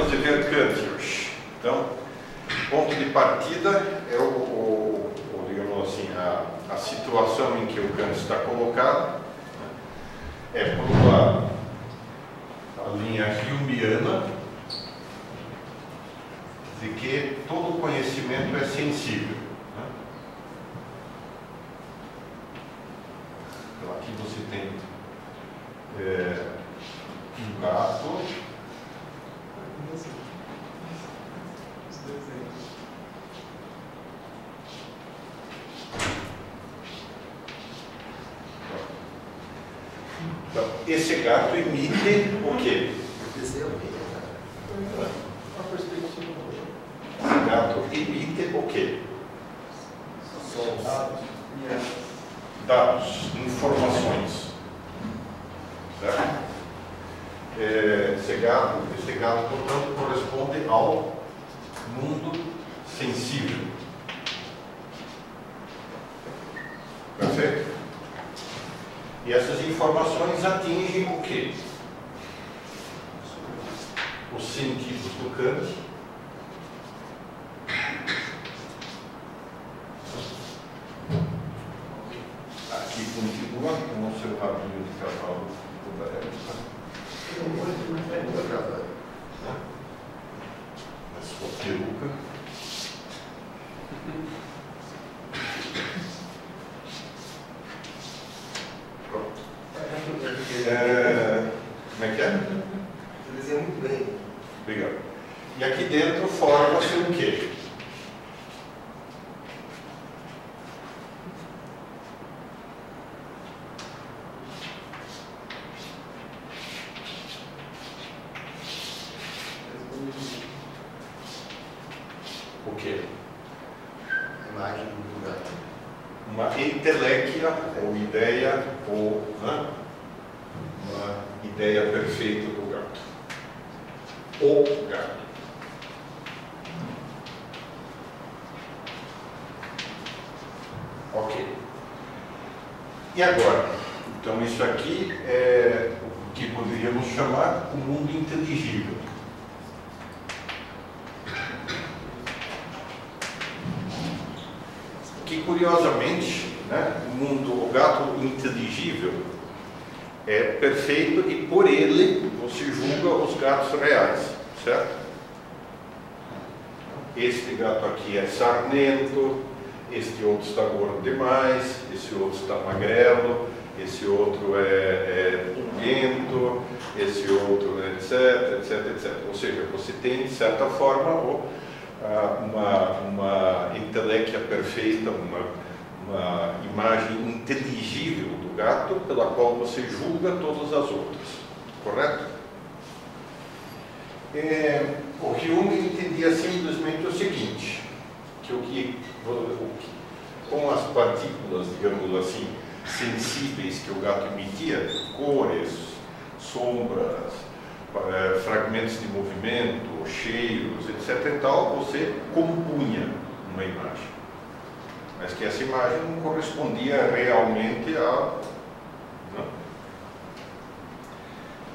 de ver Kant hoje. Então, ponto de partida é digamos assim, a situação em que o Kant está colocado, é por um lado a linha humeana de que todo conhecimento é sensível. Então aqui você tem um gato. Então, esse gato emite o quê? Esse gato emite o quê? Dados, informações. Certo? Esse gato, portanto, corresponde ao mundo sensível. Perfeito? E essas informações atingem o quê? Os sentidos do Kant. Aqui continua com o seu rabinho de cavalo da época. A sua peruca. Como é que é? Você desenha muito bem. Obrigado. E aqui dentro forma-se o quê? O quê? A imagem do lugar. Uma inteléquia, ou ideia, ou uma ideia perfeita do gato. O gato. Ok. E agora? Então isso aqui é o que poderíamos chamar o mundo inteligível. Que curiosamente, o gato inteligível é perfeito e por ele você julga os gatos reais, certo? Este gato aqui é sarnento, este outro está gordo demais, esse outro está magrelo, esse outro é pulguento, esse outro etc, etc, etc. Ou seja, você tem de certa forma uma inteléquia perfeita, uma imagem inteligível do gato pela qual você julga todas as outras, correto? O Hume entendia simplesmente o seguinte, que com as partículas, digamos assim, sensíveis que o gato emitia, cores, sombras, fragmentos de movimento, cheiros, etc. e tal, você compunha uma imagem. Mas que essa imagem não correspondia realmente a...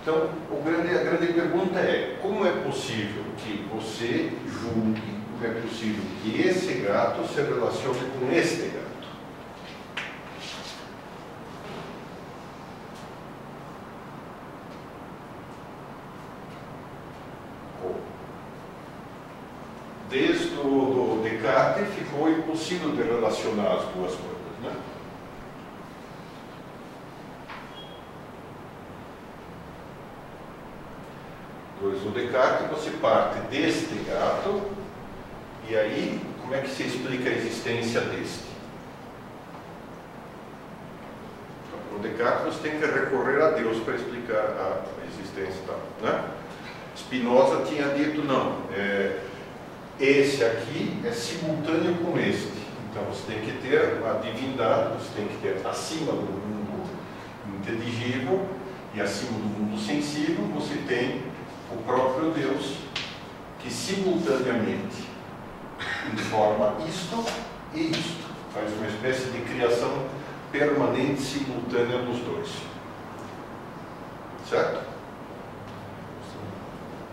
Então, a grande pergunta é, como é possível que você julgue, como é possível que esse gato se relacione com este gato? Desde o Descartes ficou impossível de relacionar as duas coisas, né? Pois o Descartes você parte deste gato e aí como é que se explica a existência deste? Para o Descartes você tem que recorrer a Deus para explicar a existência tal, né? Spinoza tinha dito não, esse aqui é simultâneo com este. Então você tem que ter uma divindade, você tem que ter acima do mundo inteligível e acima do mundo sensível, você tem o próprio Deus que simultaneamente informa isto e isto. Faz uma espécie de criação permanente simultânea dos dois. Certo?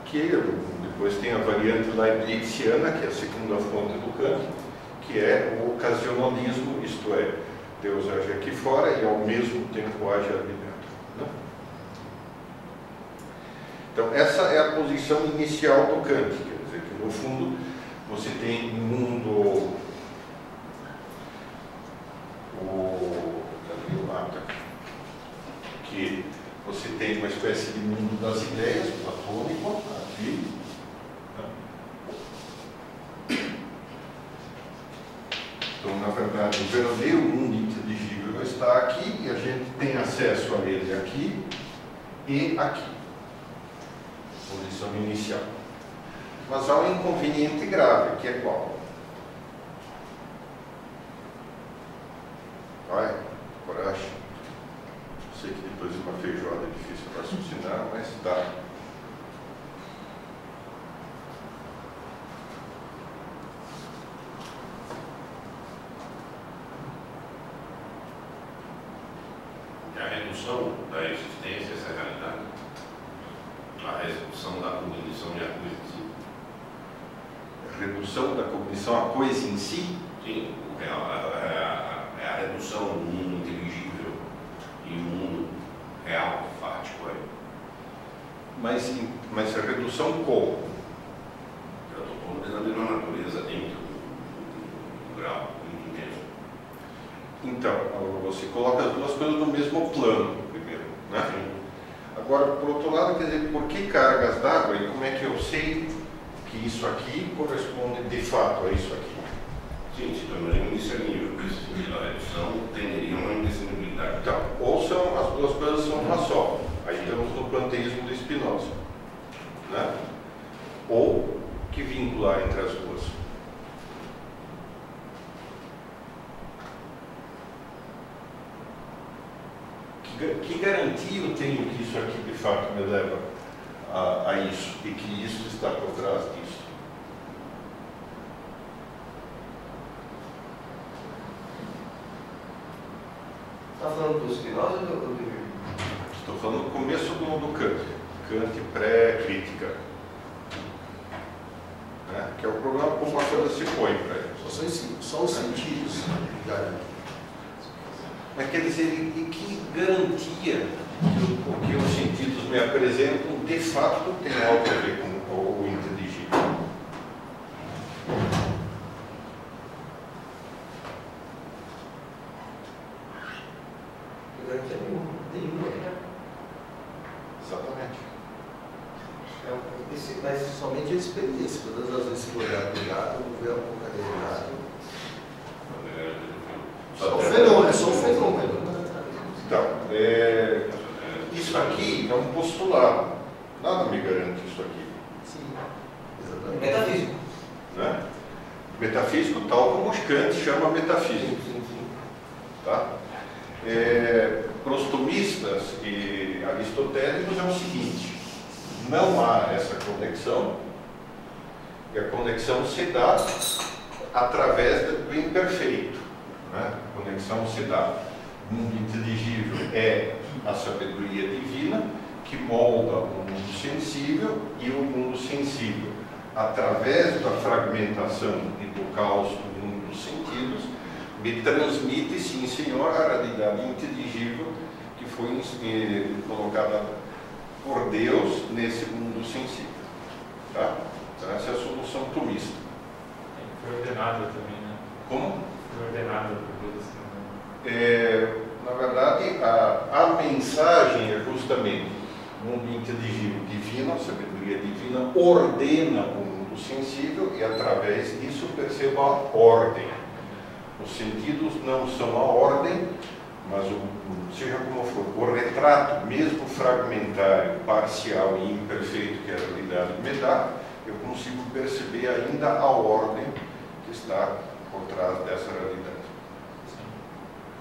Que é o mundo Depois tem a variante leibniziana, que é a segunda fonte do Kant, que é o ocasionalismo, isto é, Deus age aqui fora e ao mesmo tempo age ali dentro, né? Então, essa é a posição inicial do Kant, quer dizer que, no fundo, você tem um mundo, que você tem uma espécie de mundo das ideias, platônico, aqui. Então, na verdade, o verdadeiro mundo inteligível está aqui e a gente tem acesso a ele aqui e aqui. Posição inicial. Mas há um inconveniente grave, que é qual? Vai, coragem. Sei que depois de uma feijoada é difícil para raciocinar, mas dá. A redução da existência, essa é a realidade. A redução da cognição e a coisa em si. A redução da cognição à coisa em si? Sim, é a redução do mundo inteligível e o mundo real, fático. Mas a redução como? Eu estou falando da mesma natureza dentro do grau muito intenso. Então, você coloca as duas coisas no mesmo plano, primeiro, né? Agora, por outro lado, quer dizer, por que cargas d'água e como é que eu sei que isso aqui corresponde de fato a isso aqui? Sim, se tornaria um indiscernível, porque esse sentido da redução tenderia a uma indiscernibilidade. Então, ou são, as duas coisas são uma só. Aí estamos no panteísmo de Spinoza, né? Ou que vincular entre as duas. Que garantia eu tenho que isso aqui de fato me leva a isso e que isso está por trás disso? Está falando do Spinoza ou do... Estou falando do começo do Kant, Kant pré-crítica, né? Que é o problema como a coisa se põe para ele. Só os sentidos. Mas quer dizer, e que garantia que o que os sentidos me apresentam de fato tem algo a ver com o inteligível? Garantia nenhuma. Exatamente. Mas somente a experiência. Todas as vezes que olhar para o lado, ver alguma cadeira do lado. Só um fenômeno, só um fenômeno. Então, isso aqui é um postulado. Nada me garante isso aqui. Sim, exatamente. Metafísico. Né? Metafísico, tal como os Kant chama metafísico. Sim. Tá? Para os tomistas e aristotélicos é o seguinte: não há essa conexão, e a conexão se dá através do imperfeito. Né? A conexão se dá. O mundo inteligível é a sabedoria divina que molda o mundo sensível, e o mundo sensível, através da fragmentação e do caos do mundo dos sentidos, me transmite, sim senhor, a realidade inteligível que foi colocada por Deus nesse mundo sensível. Tá? Então essa é a solução tomista. Foi ordenado também, né? Como? Foi ordenado por Deus. Na verdade, a mensagem é justamente o mundo inteligível divino, a sabedoria divina ordena o mundo sensível e através disso perceba a ordem. Os sentidos não são a ordem, mas seja como for, o retrato, mesmo fragmentário, parcial e imperfeito que a realidade me dá, eu consigo perceber ainda a ordem que está por trás dessa realidade.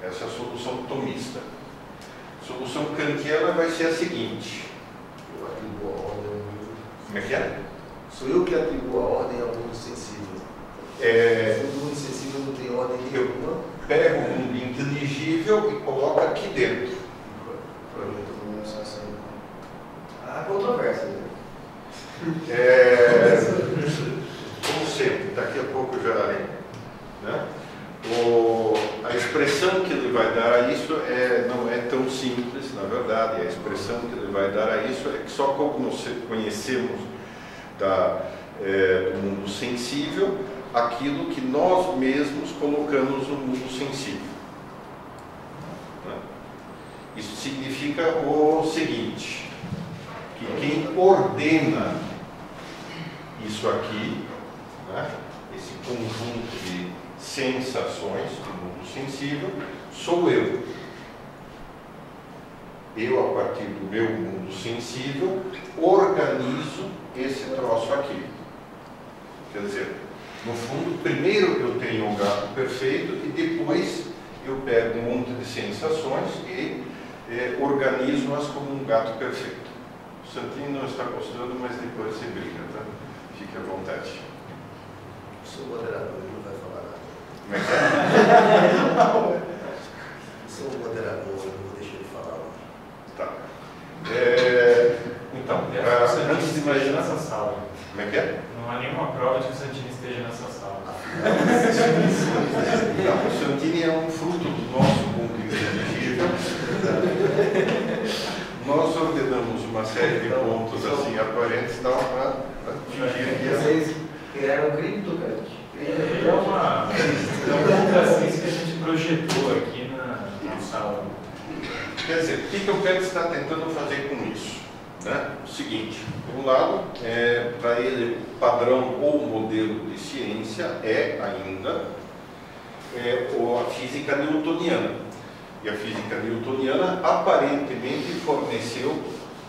Essa é a solução tomista. A solução kantiana vai ser a seguinte. Eu atribuo a ordem ao mundo. Como é que é? Sou eu que atribuo a ordem ao mundo sensível. O mundo sensível não tem ordem nenhuma. Pego o mundo inteligível e coloco aqui dentro. Projeto do mundo sensível. Há controvérsia, né? Como sempre, daqui a pouco eu já... Né? A expressão que ele vai dar a isso não é tão simples, na verdade. A expressão que ele vai dar a isso é que só como nós conhecemos do mundo sensível aquilo que nós mesmos colocamos no mundo sensível. Né? Isso significa o seguinte, que quem ordena isso aqui, né, esse conjunto de sensações do mundo sensível, sou eu. Eu, a partir do meu mundo sensível, organizo esse troço aqui. Quer dizer, no fundo, primeiro eu tenho o gato perfeito e depois eu pego um monte de sensações e organizo-as como um gato perfeito. O Santini não está gostando, mas depois se briga, tá? Fique à vontade. Sou moderador, ele não vai falar nada. Como é que é? Sou moderador, eu não vou deixar ele falar. Tá. Então, antes de imaginar imaginar... essa sala. Como é que é? Não há nenhuma prova de que o Santini esteja nessa sala. Não, o Santini é um fruto do nosso mundo inteligível. Nós ordenamos uma série de pontos assim aparentes para fingir que Vocês criaram um criptocurrency. É um ponto assim que a gente projetou aqui na sala. Quer dizer, o que o Kant está tentando fazer com isso? Né? O seguinte, por um lado, para ele o padrão ou modelo de ciência é ainda a física newtoniana. E a física newtoniana aparentemente forneceu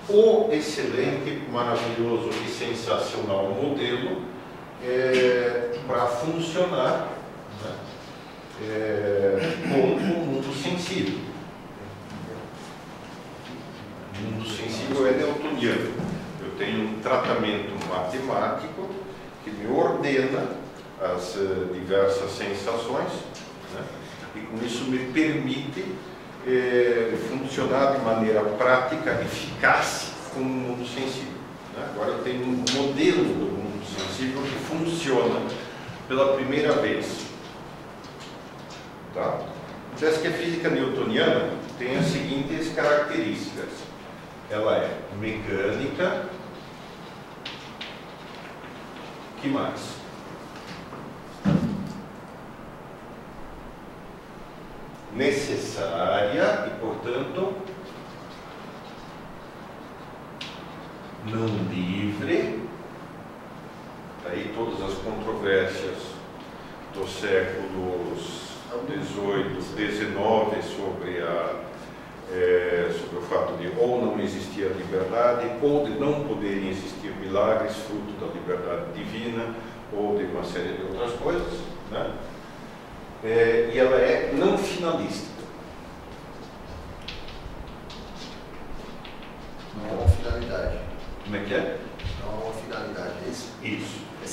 o excelente, maravilhoso e sensacional modelo para funcionar, né, com o mundo sensível. O mundo sensível é newtoniano. Eu tenho um tratamento matemático que me ordena as diversas sensações, né, e com isso me permite funcionar de maneira prática, eficaz com o mundo sensível. Né? Agora eu tenho um modelo do mundo sensível que funciona pela primeira vez. Tá? Parece que a física newtoniana tem as seguintes características. Ela é mecânica. Que mais? Necessária e, portanto, não livre. Daí todas as controvérsias dos séculos XVIII, XIX sobre o fato de ou não existir a liberdade, ou de não poderem existir milagres fruto da liberdade divina, ou de uma série de outras coisas, né? E ela é não finalista. Não há uma finalidade. Como é que é? Não há uma finalidade, é isso? Isso. É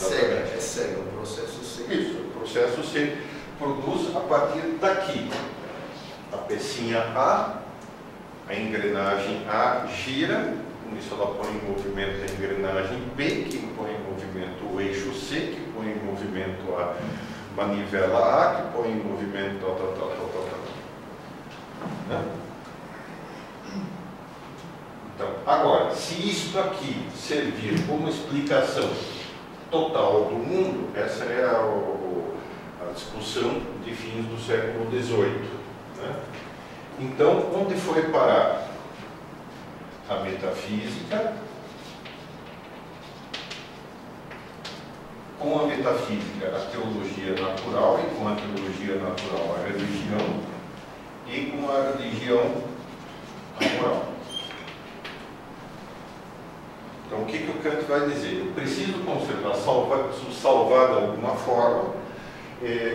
cega, um processo cego. Isso, o processo se produz a partir daqui. A pecinha A, a engrenagem A gira, com isso ela põe em movimento a engrenagem B, que põe em movimento o eixo C, que põe em movimento a manivela A, que põe em movimento tal. Né? Então, agora, se isto aqui servir como explicação total do mundo, essa é a discussão de fins do século XVIII. Né? Então, onde foi parar a metafísica? Com a metafísica, a teologia natural, e com a teologia natural, a religião, e com a religião, a moral. Então, o que o Kant vai dizer? Eu preciso conservar, salvar de alguma forma,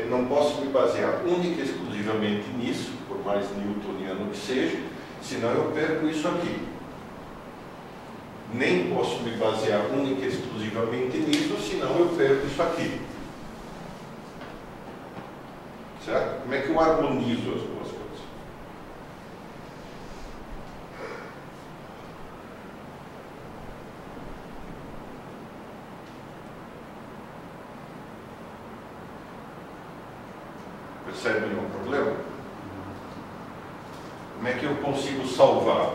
não posso me basear única e exclusivamente nisso, por mais newtoniano que seja, senão eu perco isso aqui. Nem posso me basear única e exclusivamente nisso, senão eu perco isso aqui. Certo? Como é que eu harmonizo as duas coisas? Percebe o problema? Como é que eu consigo salvar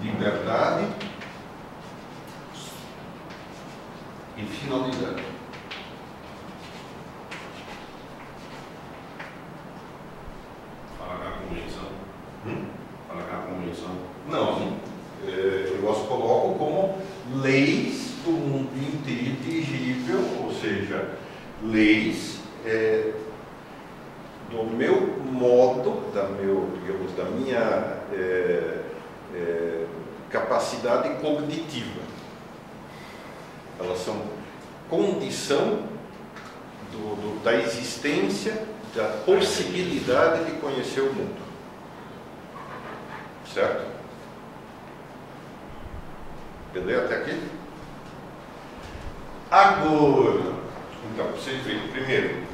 liberdade e finalidade? Fala com a convenção. Fala com a convenção. Não, eu as coloco como leis do mundo inteligível, ou seja, leis do meu modo, da minha capacidade cognitiva. Elas são condição da existência, da possibilidade de conhecer o mundo. Certo? Beleza até aqui? Agora, então, vocês veem, primeiro,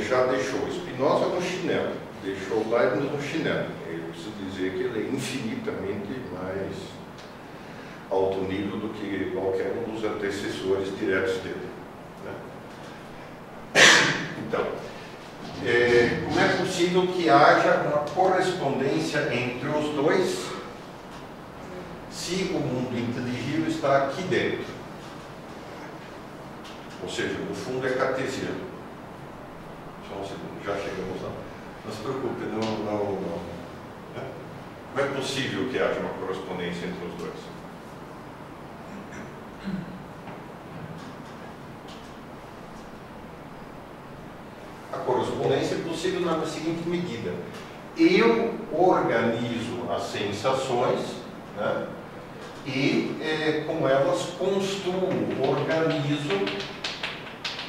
já deixou Spinoza no chinelo, deixou Leibniz no chinelo. Eu preciso dizer que ele é infinitamente mais alto nível do que qualquer um dos antecessores diretos dele. Né? Então, como é possível que haja uma correspondência entre os dois se o mundo inteligível está aqui dentro? Ou seja, no fundo é cartesiano. Só um segundo, já chegamos lá. Não se preocupe, não. Como é possível que haja uma correspondência entre os dois? A correspondência é possível na seguinte medida: eu organizo as sensações, né, e com elas construo, organizo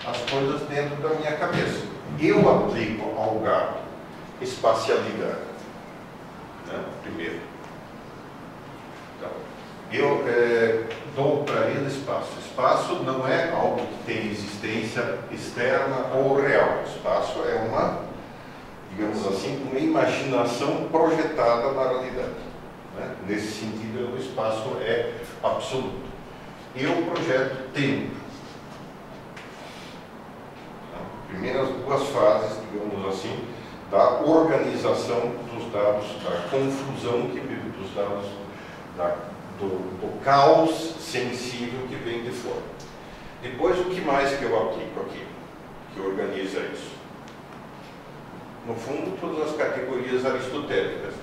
as coisas dentro da minha cabeça. Eu aplico ao gato espacialidade, né, primeiro. Então, eu dou para ele espaço. Espaço não é algo que tem existência externa ou real. Espaço é uma, digamos assim, uma imaginação projetada na realidade. Né? Nesse sentido, o espaço é absoluto. Eu projeto tempo. Primeiras duas fases, digamos assim, da organização dos dados, da confusão dos dados, do caos sensível que vem de fora. Depois, o que mais que eu aplico aqui, que organiza isso? No fundo, todas as categorias aristotélicas,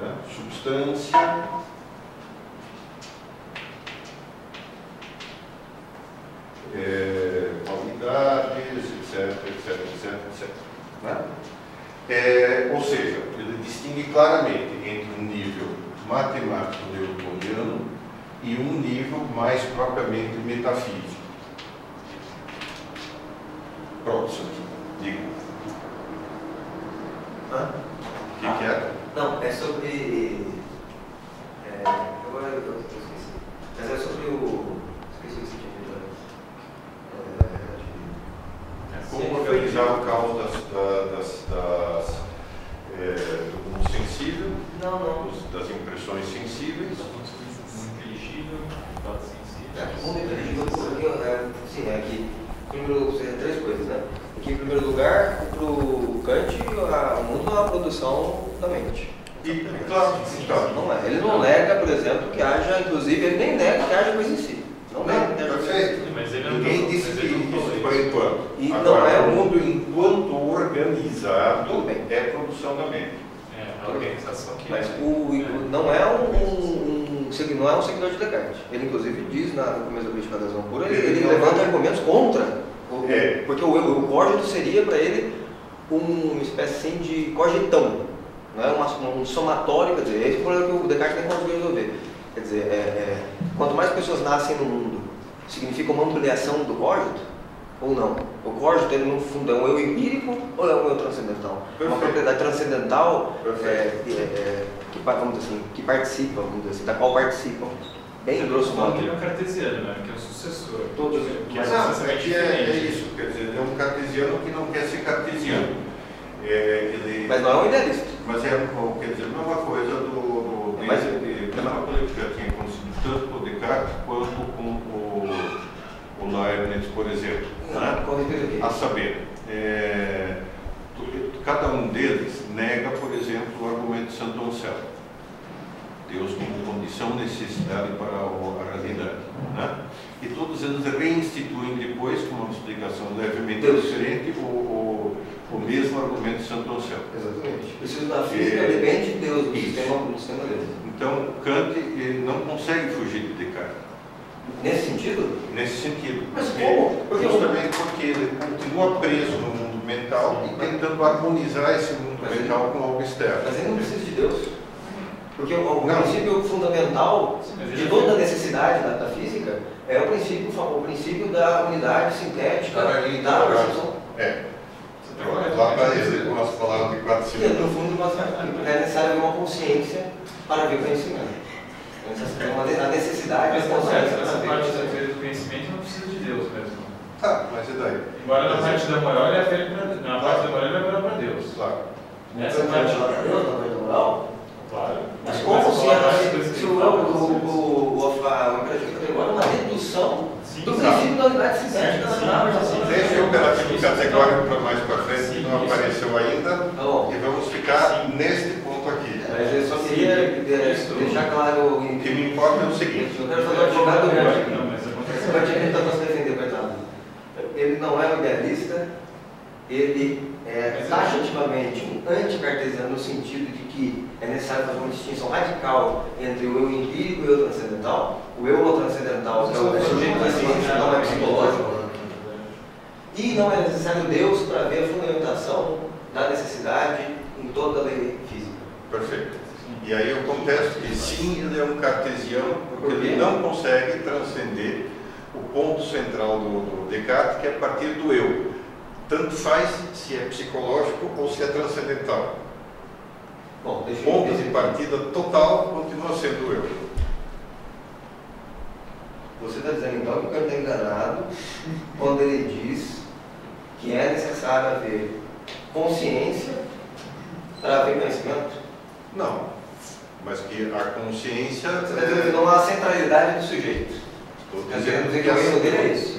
né? Substância, qualidades, etc. Né? Ou seja, ele distingue claramente entre um nível matemático newtoniano e um nível mais propriamente metafísico. Pronto, isso aqui. Diga. O que é? Não, é sobre... agora eu esqueci. Mas é sobre o... Esqueci o que você tinha dito antes. Como organizar o caos do mundo sensível, das impressões sensíveis. Mundo inteligível, dados sensíveis. O mundo inteligível, sim, é que primeiro, três coisas, né? Aqui, em primeiro lugar, para o Kant, o mundo é uma produção da mente. Claro, não é. Ele não nega, por exemplo, que haja, inclusive, ele nem nega que haja coisa em si. Não nega que haja coisa em si. Mas ele Ninguém disse que isso por enquanto. E agora, não é o mundo enquanto organizado é produção da mente. A organização que... Mas não é um seguidor de Descartes. Ele, inclusive, diz no começo da Crítica da Razão Pura, ele levanta argumentos contra. Porque o cogito seria para ele uma espécie assim, de cogitão, não é um somatório, quer dizer, esse é o problema que o Descartes nem conseguiu resolver. Quer dizer, quanto mais pessoas nascem no mundo, significa uma ampliação do cogito ou não? O cogito, ele no fundo é um eu empírico ou é um eu transcendental? Perfeito. Uma propriedade transcendental que participa, vamos dizer assim, da qual participam. Bem grosso modo. Ele é um cartesiano, né? Que é o sucessor. Todos. É isso, quer dizer, é um cartesiano que não quer ser cartesiano. Mas não é um idealista. Mas quer dizer, a mesma coisa mesma coisa que já tinha acontecido tanto com o Descartes quanto com o Leibniz, por exemplo, né? A saber, cada um deles nega, por exemplo, o argumento de Santo Anselmo. Deus como condição, necessidade para a realidade. Né? E todos eles reinstituem depois, com uma explicação levemente diferente, o mesmo argumento de Santo Anselmo. Exatamente. Preciso da física, depende de Deus, do sistema dele. Então, Kant não consegue fugir de Descartes. Nesse sentido? Nesse sentido. Mas como? Justamente porque ele continua preso no mundo mental e tentando harmonizar esse mundo mental com algo externo. Mas ele não precisa de Deus. Porque o princípio fundamental de toda a necessidade da física é o princípio da unidade sintética da percepção. Lá para ele, com as palavras de 4 segundos. No fundo, é necessário haver uma consciência para ver o conhecimento. A necessidade Mas da consciência. essa parte da teoria do conhecimento não precisa de Deus mesmo. Mas e daí? Embora na parte da moral ele afere para Deus. Na parte da moral ele afere para Deus. Claro. Nessa parte para Deus, na parte da moral? Claro. Mas como se o imperativo categórico é uma dedução do princípio da unidade sintética da percepção. Deixa o imperativo categórico para mais para frente, que não apareceu ainda, e vamos ficar neste ponto aqui. Mas eu só queria deixar claro. O que me importa é o seguinte: eu quero fazer um advogado do médico. Não, mas acontece. O Kant tenta se defender, coitado. Ele não é um idealista, ele é taxativamente um anticartesiano no sentido de que é necessário fazer uma distinção radical entre o eu empírico e o eu transcendental. O eu transcendental é o sujeito da ciência, não é psicológico. E não é necessário Deus para ver a fundamentação da necessidade em toda a lei física. Perfeito. E aí eu contesto que sim, ele é um cartesiano, porque ele não consegue transcender o ponto central do Descartes, que é a partir do eu. Tanto faz se é psicológico ou se é transcendental. Bom, O ponto de partida total continua sendo o eu. Você está dizendo então que o Kant está enganado quando ele diz que é necessário haver consciência para haver conhecimento? Não, mas que a consciência... Você está dizendo que não há centralidade do sujeito. Estou Está dizendo dizendo que o erro dele é isso.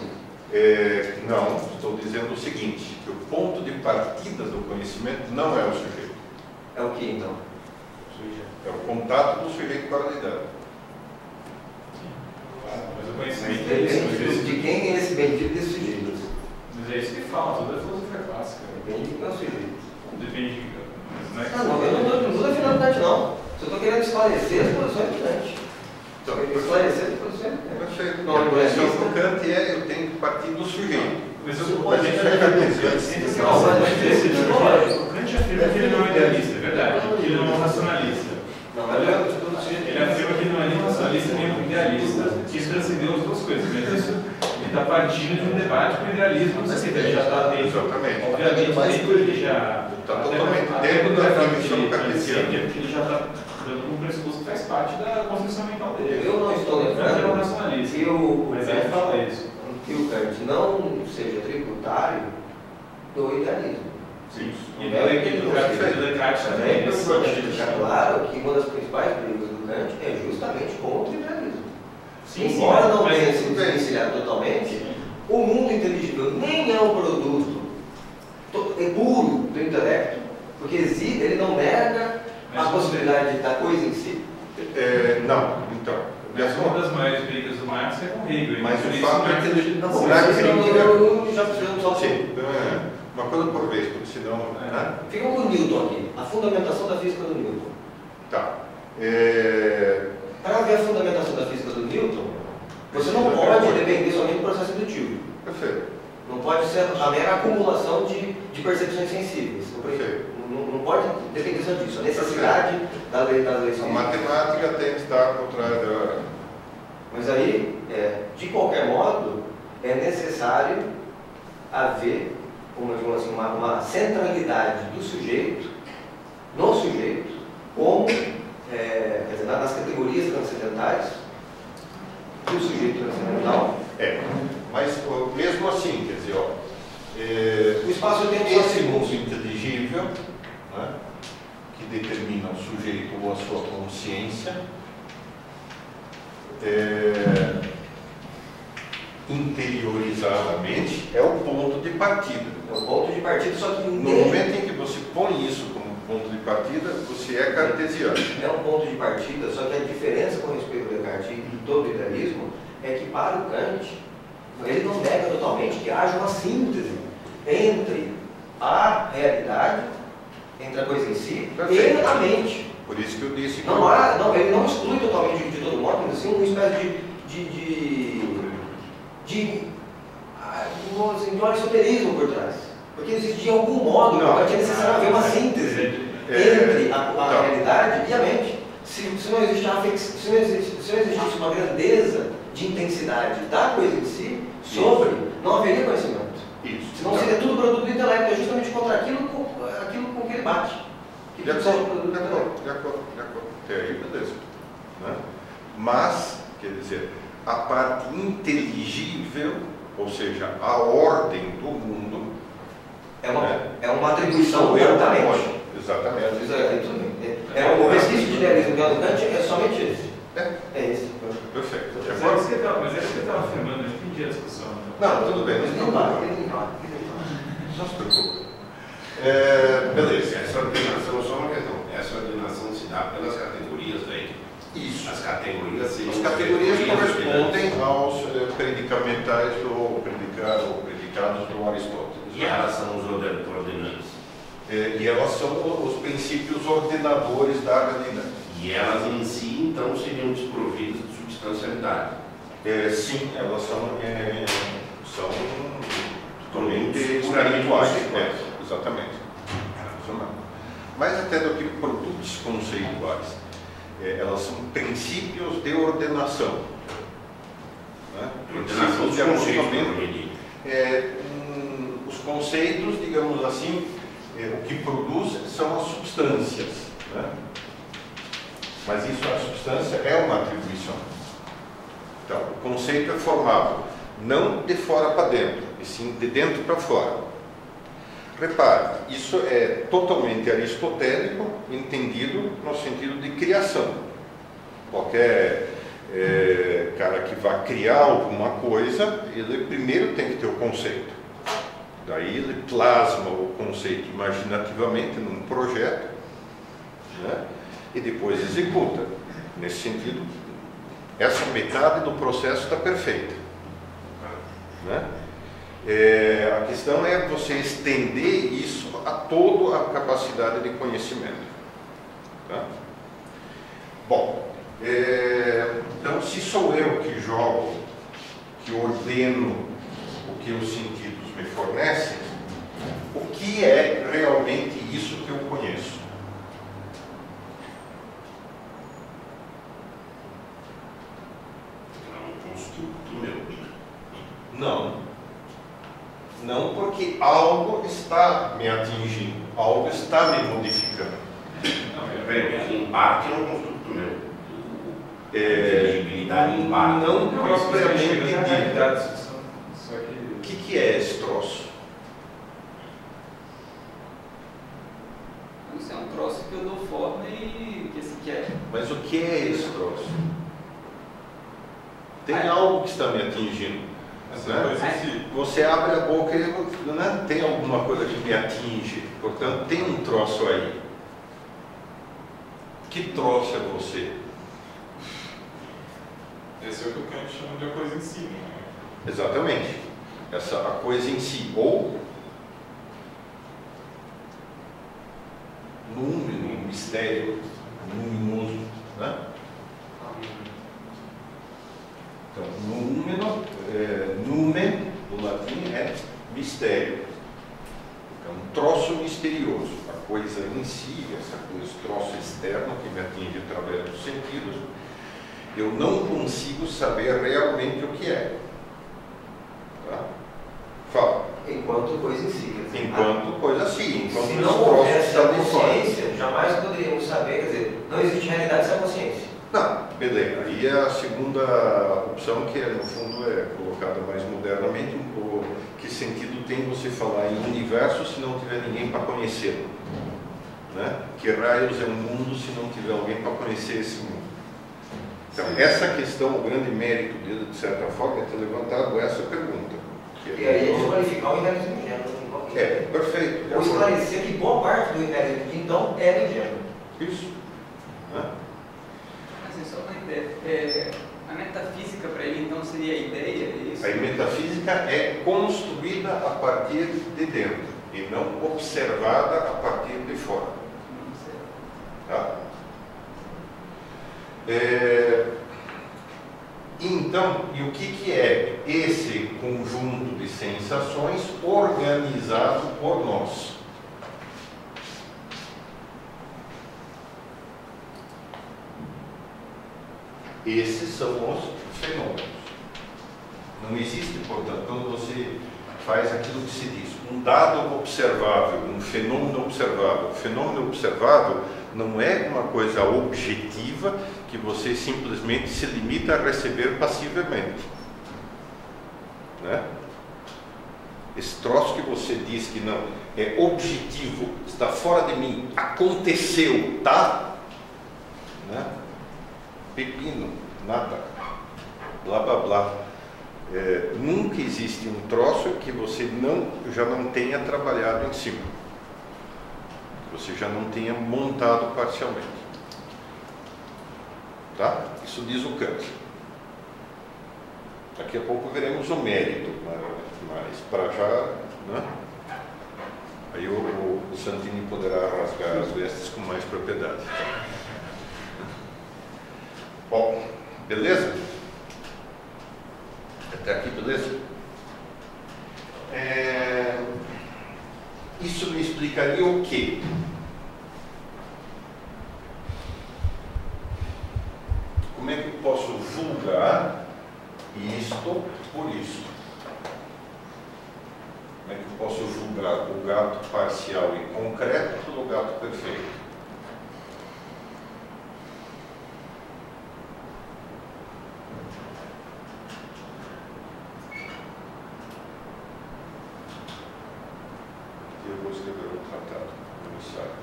Não, estou dizendo o seguinte, que o ponto de partida do conhecimento não é o sujeito. É o que então? É o contato do sujeito com a realidade. Mas o conhecimento é Depende isso. de quem é esse bendito desse sujeito. Mas é isso que fala, toda a filosofia clássica. Depende de quem é o sujeito. Depende. Mas Ah, não, eu não estou defendendo Kant, não. Só estou querendo esclarecer as posições de Kant. Esclarecer as posições de Kant. Perfeito. Não, A não é posição isso. do Kant eu tenho que partir do sujeito. Mas Isso o pode ser cartesiano. O Kant afirma que ele não é idealista, é verdade. Que ele não é um racionalista. Ele afirma que não é nem racionalista nem um idealista. Isso transcendeu as duas coisas. Mas isso ele está partindo de um debate com o idealismo. Não sei se ele já está dentro. Exatamente. Obviamente, ele já Está totalmente dentro da definição cartesiana. Porque ele já está dando um pressuposto que faz parte da construção mental dele. Eu não estou Ele é um lembrando racionalista. mas ele fala isso. que o Kant não seja tributário do idealismo. Sim. E o Descartes também, É nesse importante sentido. deixar claro que uma das principais brigas do Kant é justamente contra o idealismo. Sim, Embora não mas- tenha sido desvencilhado totalmente, o mundo inteligível nem é um produto puro do intelecto, porque ele não nega a possibilidade da coisa em si. Não, então. Mas uma das maiores brigas do Marx é com Hegel. Mas por o isso fato que é que ele Não, na mas isso crítica... eu já precisamos só Sim, uma coisa por vez, porque senão... Né? Fica com o Newton aqui, a fundamentação da física do Newton. Tá. Para ver a fundamentação da física do Newton, você não pode depender somente do processo indutivo. Perfeito. Não pode ser a mera acumulação de percepções sensíveis. Perfeito. Não pode depender só disso. A necessidade das leis A físicas. matemática tem que estar por trás da... Mas aí, de qualquer modo, é necessário haver uma centralidade do sujeito, no sujeito, como, quer dizer, nas categorias transcendentais do sujeito transcendental. Mas mesmo assim, quer dizer, O espaço tem esse mundo inteligível, né, que determina o sujeito ou a sua consciência, em interiorizadamente, é o ponto de partida. É o ponto de partida, só que No momento em que você põe isso como ponto de partida, você é cartesiano. É um ponto de partida, só que a diferença com respeito ao Descartes e todo o idealismo é que para o Kant, ele não nega totalmente que haja uma síntese entre a realidade, entre a coisa em si, e a mente. Por isso que eu disse que... Não, ele não exclui totalmente de todo modo, mas assim, uma espécie de um aristotelismo por trás. Porque existe de algum modo, porque é necessário haver uma síntese entre a realidade e a mente. Se não existisse uma grandeza de intensidade da coisa em si, não haveria conhecimento. Isso. Senão seria tudo produto do intelecto, é justamente contra aquilo com que ele bate. De acordo. Até aí, beleza. Né? Mas, quer dizer, a parte inteligível, ou seja, a ordem do mundo, é uma atribuição exatamente. Exatamente. O resquício de idealismo que é do Kant é somente esse. É esse. Perfeito. Mas é isso que eu estava afirmando, eu entendi a discussão. Não, tudo bem. Não se preocupe. Beleza. Essa ordenação, só uma questão, essa ordenação se dá pelas categorias daí. Isso. As categorias correspondem aos predicamentais ou predicados do Aristóteles. E elas são os ordenantes. E elas são os princípios ordenadores da realidade. E elas em si, então, seriam desprovidas de substancialidade. Sim, elas são totalmente espirituais. Exatamente. Mais até do que produtos conceituais. Elas são princípios de ordenação. Né? Ordenação de agrupamento. Os conceitos, digamos assim, o que produz são as substâncias. Né? Mas isso, a substância é uma atribuição. Então, o conceito é formado não de fora para dentro, e sim de dentro para fora. Repare, isso é totalmente aristotélico, entendido no sentido de criação. Qualquer cara que vá criar alguma coisa, ele primeiro tem que ter o conceito. Daí ele plasma o conceito imaginativamente num projeto, né? E depois executa. Nesse sentido, essa metade do processo está perfeita. Né? A questão é você estender isso a toda a capacidade de conhecimento. Tá? Bom, então se sou eu que jogo, que ordeno o que os sentidos me fornecem, o que é realmente isso que eu conheço? Não, porque algo está me atingindo, algo está me modificando. Em parte é um construto meu. Visibilidade em parte. Não propriamente dita. Só O que é esse troço? Isso é um troço que eu dou forma e que se quer. Mas o que é esse troço? Tem algo que está me atingindo. Né? Você abre a boca e né, tem alguma coisa que me atinge. Portanto, tem um troço aí. Que troço é você? Esse é o que o Kant chama de a coisa em si, né? Exatamente. A coisa em si. Ou númeno, mistério, luminoso. Né? Então, númeno, numen, do latim, é mistério. É um troço misterioso. A coisa em si, esse troço externo que me atinge através dos sentidos, eu não consigo saber realmente o que é. Tá? Fala. Enquanto coisa em si. Enquanto coisa assim. Enquanto se não houvesse a consciência, jamais poderíamos saber, quer dizer, não existe realidade sem a consciência. Não, beleza. Aí é a segunda opção, que no fundo é colocada mais modernamente, que sentido tem você falar em universo se não tiver ninguém para conhecê-lo? Né? Que raios é um mundo se não tiver alguém para conhecer esse mundo? Então, essa questão, o grande mérito dele, de certa forma, é ter levantado essa pergunta. E aí é desqualificar o idealismo ingênuo. Perfeito. Ou esclarecer que boa parte do idealismo, então, era ingênuo. Isso. Né? Assim, só uma ideia. A metafísica para ele, então, seria a ideia? É isso? A metafísica é construída a partir de dentro e não observada a partir de fora. Tá? Então, e o que é esse conjunto de sensações organizado por nós? Esses são os fenômenos. Não existe, portanto, quando você faz aquilo que se diz, um dado observável, um fenômeno observável. O fenômeno observável não é uma coisa objetiva que você simplesmente se limita a receber passivamente. Né? Esse troço que você diz que não é objetivo, está fora de mim, aconteceu, tá? Né? Pepino, nada, blá blá blá. Nunca existe um troço que você já não tenha trabalhado em cima, que você já não tenha montado parcialmente. Tá? Isso diz o Kant. Daqui a pouco veremos o mérito, mas para já, né? Aí o Santini poderá rasgar as vestes com mais propriedade. Bom, beleza? Até aqui, beleza? Isso me explicaria o quê? Como é que eu posso julgar isto por isso? Como é que eu posso julgar o gato parcial e concreto pelo gato perfeito? Eu vou escrever um tratado comissário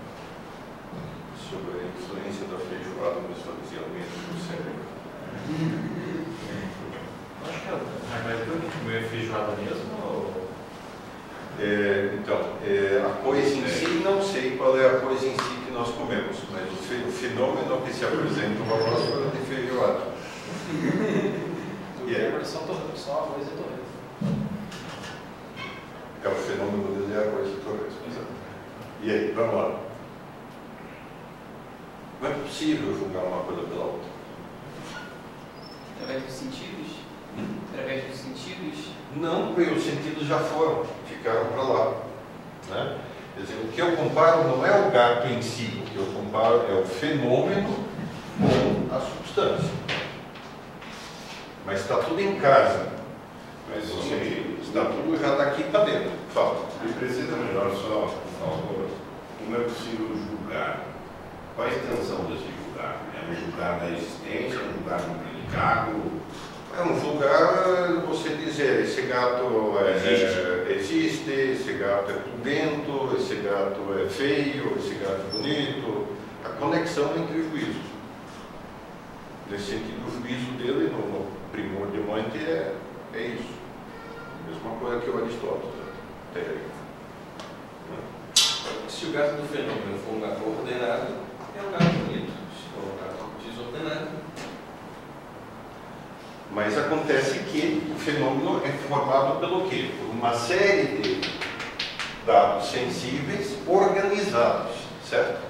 sobre a influência da feijoada no esvaziamento do cérebro. Acho que mas eu que comer feijoada mesmo? Ou... A coisa em si, não sei qual é a coisa em si que nós comemos, mas o fenômeno que se apresenta uma próxima de feijoada. Do Weber só arroz e torresmo. O fenômeno dele é arroz e torresmo. E aí, vamos lá. Não é possível julgar uma coisa pela outra. Através dos sentidos? Através dos sentidos? Não, porque os sentidos já foram, ficaram para lá. Né? Quer dizer, o que eu comparo não é o gato em si, o que eu comparo é o fenômeno com a substância. Mas está tudo em casa. Mas Está tudo já daqui para dentro. Fala. me precisa melhor só, por favor, como é possível julgar? Qual a extensão desse julgar? É um julgar da existência, um julgar do predicado? É um julgar, você dizer, esse gato existe, esse gato é pudento, esse gato é feio, esse gato é bonito. A conexão entre juízos. Nesse sentido, o juízo dele, no primordialmente, é isso. A mesma coisa que o Aristóteles tem aí. Se o gato do fenômeno for um gato ordenado, é um gato bonito. Se for um gato desordenado. Mas acontece que o fenômeno é formado pelo quê? Por uma série de dados sensíveis organizados, certo?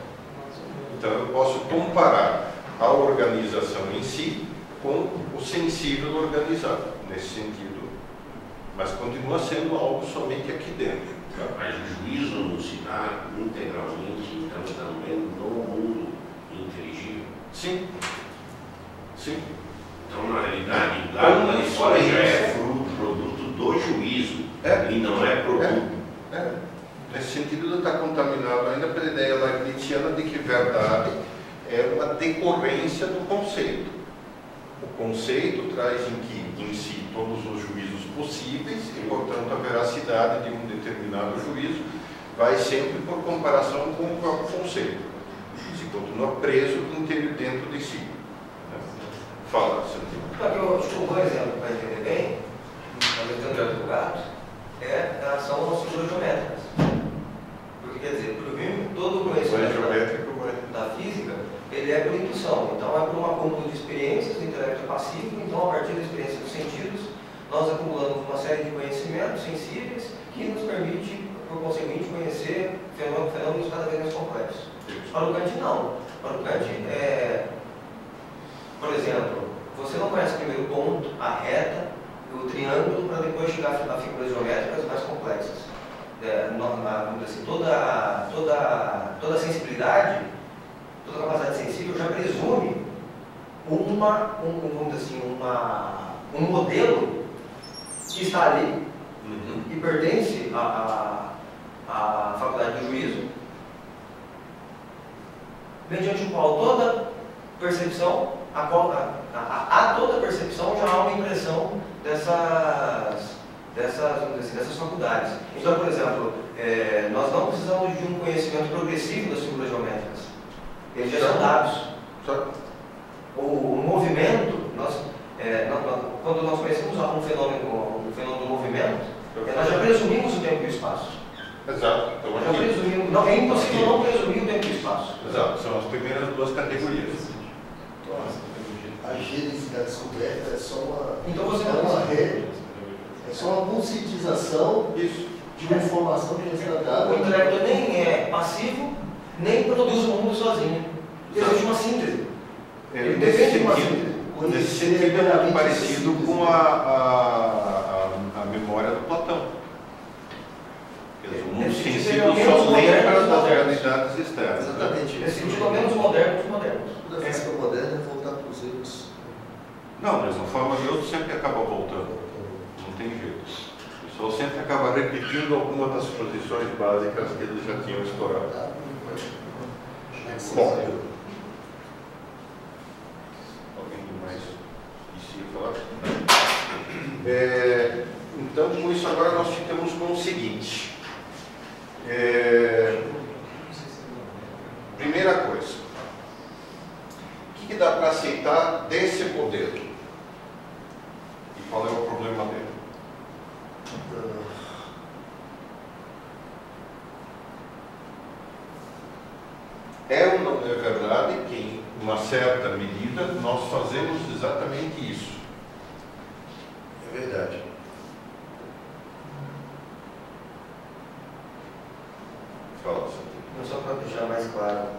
Então eu posso comparar a organização em si com o sensível organizado, nesse sentido. Mas continua sendo algo somente aqui dentro. Tá? Mas o juízo não se dá integralmente, então, também no mundo inteligível. Sim. Sim. Então, na realidade, lá Como de fora já é isso? produto do juízo É. e não é produto. Nesse sentido, ele está contaminado ainda pela ideia leibniziana de que verdade é uma decorrência do conceito. O conceito traz em si todos os juízos possíveis e, portanto, a veracidade de um determinado juízo vai sempre por comparação com o próprio conceito. Se continua preso dentro de si. Fala, Santinho. Eu acho que um bom exemplo para entender bem, lembrando do gato, são as figuras geométricas. Porque quer dizer, todo o conhecimento da física, ele é por intuição. Então é por um acúmulo de experiências, do intelecto passivo. Então, a partir da experiência dos sentidos, nós acumulamos uma série de conhecimentos sensíveis que nos permite, por conseguinte, conhecer fenômenos cada vez mais complexos. Para o Kant, não. Para o Kant, por exemplo, você não conhece primeiro o ponto, a reta, o triângulo, para depois chegar a figuras geométricas mais complexas. Assim, toda a sensibilidade, toda a capacidade sensível já presume vamos dizer assim, um modelo que está ali e pertence à faculdade do juízo, mediante o qual toda percepção, toda percepção já há uma impressão dessas faculdades. Então, por exemplo, nós não precisamos de um conhecimento progressivo das figuras geométricas. Eles já são dados. O movimento, quando nós conhecemos um fenômeno do movimento, nós já presumimos o tempo e o espaço. Exato. Então, é impossível não presumir o tempo e o espaço. Exato. São as primeiras duas categorias. A gênese da descoberta é só uma, é só uma conscientização de uma informação que já está dada. O intelecto nem é passivo, nem produz o mundo sozinho. Existe uma síntese. Ele depende de uma síntese. Nesse sentido é muito parecido com a memória do Platão. O mundo sensível só lembra das realidades externas. Exatamente. Nesse sentido, ao menos modernos. Toda física moderna é voltar para os erros. Não, mas de uma forma ou de outra sempre acaba voltando. Não tem jeito. O pessoal sempre acaba repetindo alguma das posições básicas que eles já tinham explorado. Bom, alguém mais queria falar? Então, com isso agora nós ficamos com o seguinte. Primeira coisa, o que dá para aceitar desse modelo? E qual é o problema dele? É ou não é verdade que, em uma certa medida, nós fazemos exatamente isso? É verdade. Fala, Não só para deixar mais claro,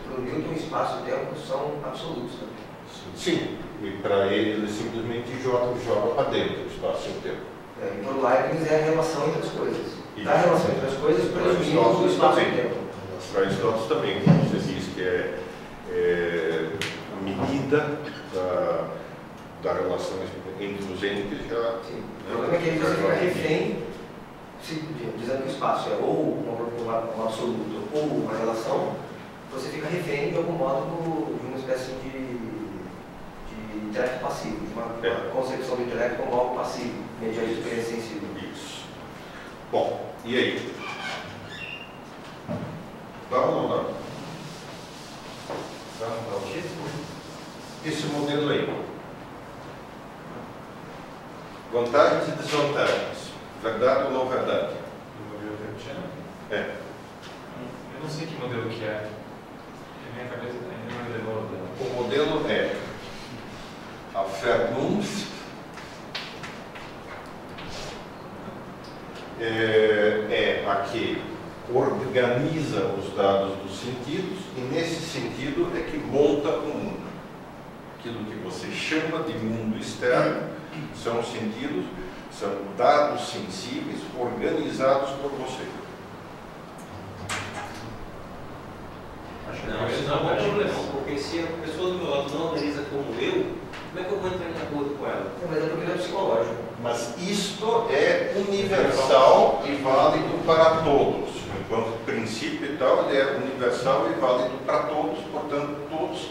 para o Newton, espaço e tempo são absolutos também. Sim, e para ele simplesmente joga para dentro o espaço e o tempo. E para o Leibniz é a relação entre as coisas. Isso. A relação entre as coisas presumindo o espaço e o tempo. Para Aristóteles também, você diz que é a medida da relação entre os entes já... Sim. O problema é que ele fica refém, dizendo que o espaço é ou um absoluto ou uma relação, você fica refém de algum modo de uma espécie de intelecto passivo, de uma concepção do intelecto como algo passivo, mediante a experiência sensível. Isso. Bom, e aí? Dá ou não dá? Dá ou não dá? Esse modelo aí. Vantagens e desvantagens. Verdade ou não verdade? Do modelo kantiano? É. Eu não sei que modelo que é. Na minha cabeça ainda não me levou. O modelo é a Vernunft é a que organiza os dados dos sentidos e, nesse sentido, é que monta o mundo. Aquilo que você chama de mundo externo são sentidos, são dados sensíveis organizados por você. Acho que Não, isso não é um problema, porque se a pessoa do meu lado não organiza como eu, como é que eu vou entrar em acordo com ela? Mas é porque ele é psicológico. Mas isto é universal e válido para todos. Enquanto princípio e tal, ele é universal e válido para todos, portanto, todos,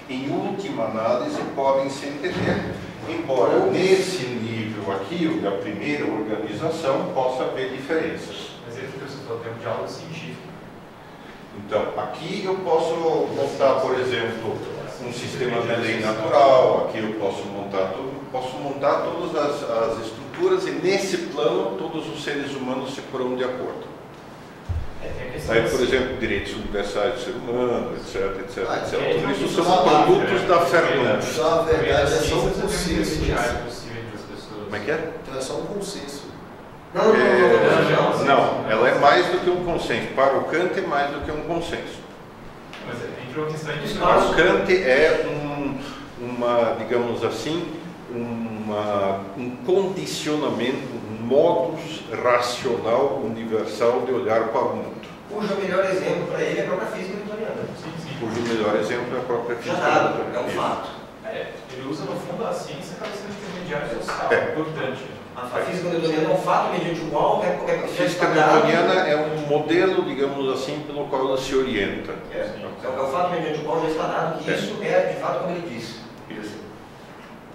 em última análise, podem se entender, embora nesse nível aqui, o da primeira organização, possa haver diferenças. Mas ele fica o tempo de aula científica. Então, aqui eu posso montar, por exemplo, um sistema de lei natural, aqui eu posso montar todas as estruturas e nesse plano todos os seres humanos se porão de acordo. Aí, por exemplo, direitos universais do ser humano, etc, etc, etc. Tudo isso são produtos da Fernandes. Só a verdade é só um consenso. Como é que é? Então é só um consenso. Não, ela é mais do que um consenso. Para o Kant é mais do que um consenso. Mas entrou a questão de Para o Kant é digamos assim, um condicionamento, um modus racional universal de olhar para o mundo. Cujo melhor exemplo para ele é a própria física newtoniana. Cujo melhor exemplo é a própria física. É um fato. Ele usa no fundo a ciência para ser intermediário social, importante. A física newtoniana é um fato mediante o qual a física newtoniana é um modelo, digamos assim, pelo qual ela se orienta. É o fato mediante o qual já está dado que isso é de fato como ele disse.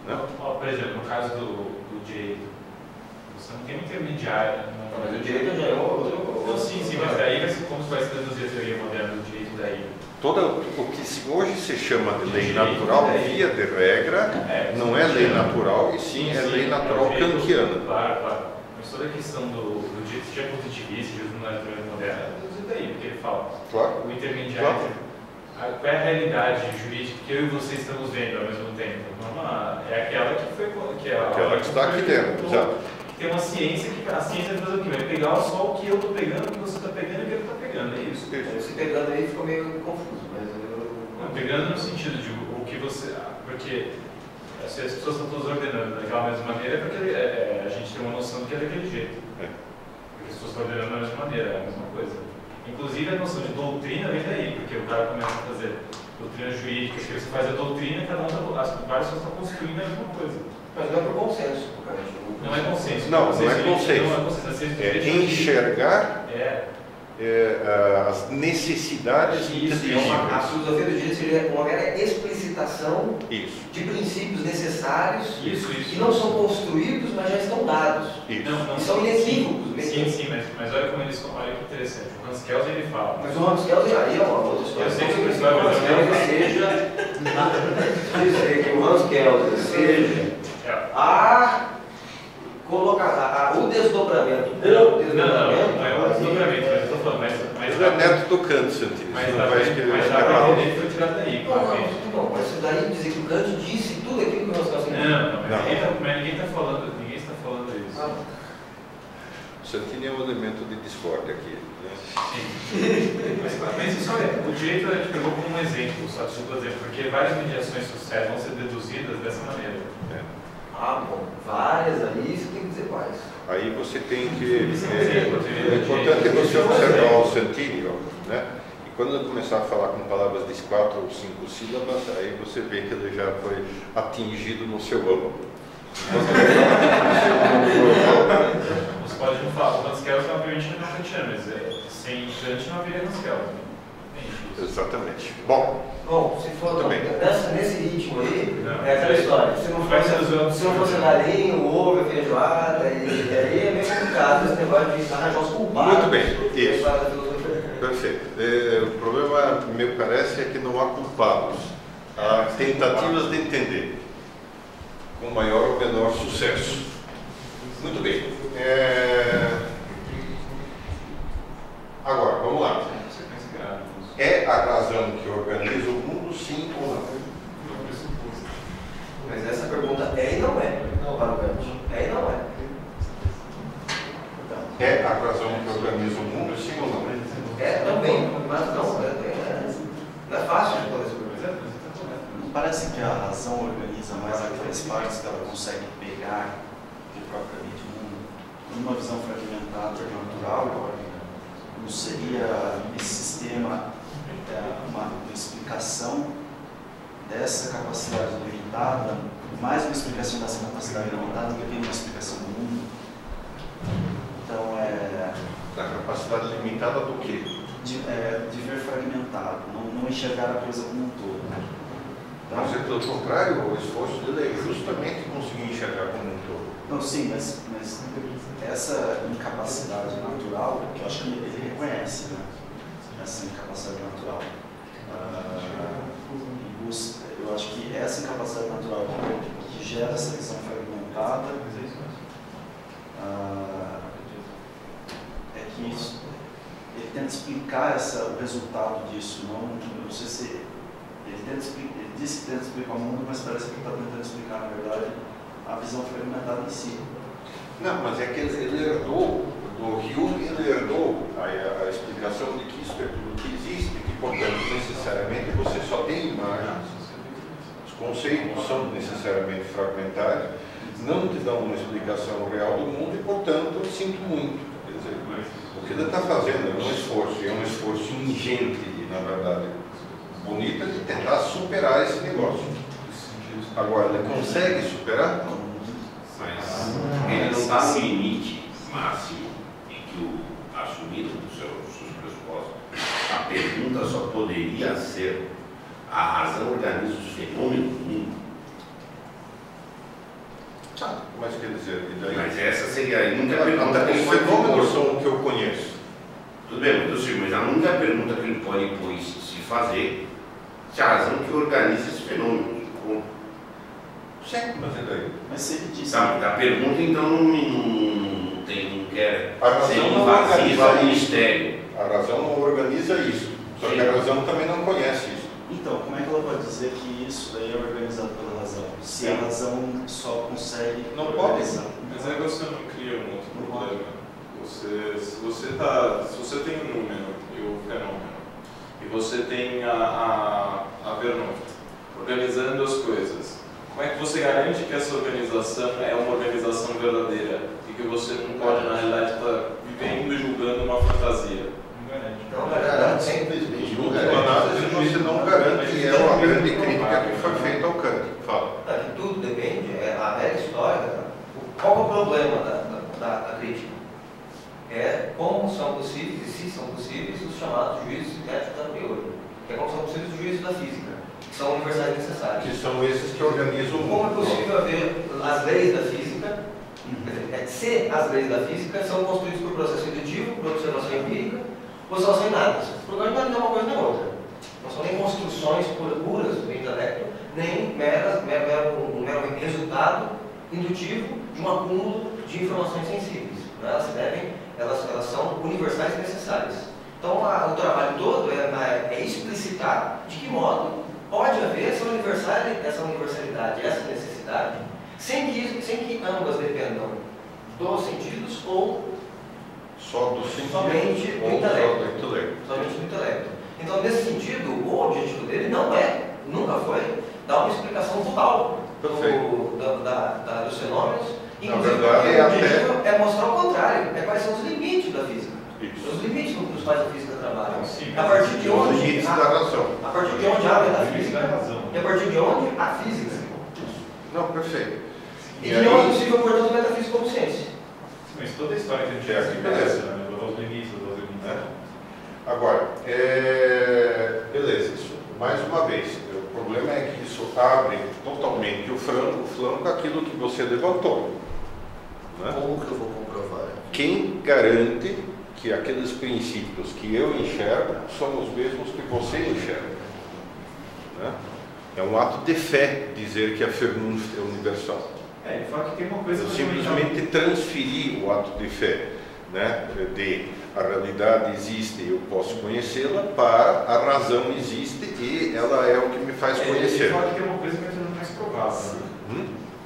Por exemplo, no caso do direito, você não tem um intermediário. Mas o direito já é outro. Não, sim, mas daí como você vai se deduzir a teoria moderna do direito daí? O que hoje se chama de lei natural, via de regra, não é lei natural, e sim é lei natural kantiana. Claro. Mas toda a questão do direito, se é positivista, se na teoria moderna, é deduzir daí, porque ele fala. O intermediário. Qual é a realidade jurídica que eu e você estamos vendo ao mesmo tempo? É aquela que foi. Aquela que está aqui dentro, exato. Tem uma ciência que a ciência vai fazer o quê? Vai pegar só o que eu estou pegando, o que você está pegando e o que ele está pegando. É isso. Se pegando aí ficou meio confuso, mas não, pegando no sentido de o que você. Porque se as pessoas estão todas ordenando daquela mesma maneira, é porque a gente tem uma noção do que é daquele jeito. Porque as pessoas estão ordenando da mesma maneira, é a mesma coisa. Inclusive a noção de doutrina vem daí, porque o cara começa a fazer doutrina jurídica, que você faz a doutrina e várias pessoas estão construindo a mesma coisa. Mas não é por consenso, cara. Não é consenso. Não é consenso. É enxergar as necessidades inteligíveis. A filosofia do direito seria uma mera explicitação de princípios necessários que não são construídos, mas já estão dados. E são inequívocos. Sim, mas olha como eles olha que interessante. O Hans Kelsen ele fala. Mas o Hans Kelsen aí é uma outra história. Eu sei que o Hans Kelsen seja dizer que o Hans Kelsen seja o desdobramento. Não é o desdobramento, mas eu estou falando. Mas ele é neto do Kant, Santini. Mas a parte dele foi tirada daí. Não, mas isso daí dizer que o Kant disse tudo aquilo que o Hans Kelsen disse. Mas ninguém está falando isso. O Santini é um elemento de discórdia aqui. Sim. Mas isso o direito a gente pegou como um exemplo, só por exemplo, porque várias mediações sociais vão ser deduzidas dessa maneira. Bom, várias aí, você tem que dizer quais. Aí você tem que. É importante você observar o Santini, né? E quando ele começar a falar com palavras de 4 ou 5 sílabas, aí você vê que ele já foi atingido no seu âmago. Você pode não falar, o Hans Kelsen obviamente não é kantiano, mas sem Kant não haveria Hans Kelsen. Exatamente. Bom, se for também. Nesse ritmo aí, é aquela história. Se não fosse a galinha, o ovo, a feijoada, e aí é meio complicado esse negócio de arranjar os culpados. Muito bem, isso. Perfeito. O problema, me parece, é que não há culpados. Há tentativas de entender, com maior ou menor sucesso. Muito bem. Agora, vamos lá. É a razão que organiza o mundo, sim ou não? Mas essa pergunta é e não é. Para o Kant. É e não é. É a razão que organiza o mundo, sim ou não? É também, mas não é fácil de responder essa pergunta. Parece que a razão organiza mais aquelas partes que ela consegue pegar propriamente o mundo. Numa visão fragmentada e natural, não seria esse sistema uma explicação dessa capacidade limitada, mais uma explicação dessa capacidade limitada do que uma explicação do mundo. Então, da capacidade limitada do quê? De ver fragmentado, não enxergar a coisa como um todo. Então, mas, pelo contrário, o esforço dele é justamente conseguir enxergar como um todo. Não, sim, mas essa incapacidade natural, que eu acho que ele reconhece, né? Essa incapacidade natural. Eu acho que essa incapacidade natural que gera essa visão fragmentada é que isso, ele tenta explicar o resultado disso. Não sei se ele disse que tenta explicar o mundo, mas parece que ele está tentando explicar, na verdade, a visão fragmentada em si. Não, mas é que ele herdou, do Hume ele herdou a explicação de que isso é tudo que existe, que, portanto, necessariamente você só tem imagens, os conceitos são necessariamente fragmentários, não te dão uma explicação real do mundo e, portanto, sinto muito. Quer dizer, o que ele está fazendo é um esforço ingente e, na verdade, bonito de tentar superar esse negócio. Agora, ele consegue superar? Mas ele não está no limite máximo em que assumido dos seus pressupostos, a pergunta só poderia ser: a razão organiza os fenômenos do mundo? Mas quer dizer, e daí? Mas essa seria a única pergunta que ele Os pode fenômenos pôr. são o que eu conheço. Tudo bem, mas a única pergunta que ele pode se fazer se a razão que organiza esse fenômeno. Sim, mas e daí? Mas se ele diz... Sabe, a pergunta então não quer A razão ser não invasiva organiza ao isso. mistério. A razão não organiza isso. Só que a razão também não conhece isso. Então, como é que ela pode dizer que isso daí é organizado pela razão? Se a razão só consegue Não pode. organizar. Mas aí você não cria um outro problema. Se você tem um número e o fenômeno, e você tem a Vernoft organizando as coisas, como é que você garante que essa organização é uma organização verdadeira e que você não pode, na realidade, estar vivendo e julgando uma fantasia? Não garante, simplesmente Em última análise, você não garante, e é uma grande crítica que foi feita ao Kant. Fala. Que tudo depende, a velha história. Qual é o problema da crítica? É como são possíveis, e se são possíveis, os chamados juízos sintéticos a priori. Que é como são possíveis os juízos da física, que são universais necessários. Que são esses que organizam o Como é mundo. possível haver as leis da física, se as leis da física são construídas por processo indutivo, por observação empírica, ou são sem nada? O problema não é uma coisa nem outra. Não são nem construções puras do intelecto, nem um mero resultado indutivo de um acúmulo de informações sensíveis. Elas são universais e necessárias. Então, o trabalho todo é explicitar de que modo pode haver essa universalidade, essa necessidade, sem que ambas dependam dos sentidos ou Só do sentido somente do ou só intelecto. do intelecto. Somente do intelecto. Então, nesse sentido, o objetivo dele nunca foi dar uma explicação total dos fenômenos. Inclusive, verdade, o objetivo é mostrar o contrário, quais são os limites da física. Isso. Os limites nos quais a física trabalha. Sim, A partir de Os onde limites da razão. a partir de onde abre a física, razão. e a partir de onde a física. Não, perfeito. E que não é possível, portanto, metafísica como ciência. Mas toda a história que a gente É, aqui, beleza. né? Os limites, os limites. Né? Agora, beleza, isso, mais uma vez, o problema é que isso abre totalmente o flanco aquilo que você levantou. Né? Como que eu vou comprovar? Quem garante que aqueles princípios que eu enxergo são os mesmos que você enxerga? Né? É um ato de fé dizer que a Vernunft é universal. Ele fala que tem uma coisa Eu que simplesmente transferi o ato de fé, né, de a realidade existe e eu posso conhecê-la, para a razão existe e ela é o que me faz conhecer. Ele fala que tem uma coisa que é fenômeno mais provável. Né?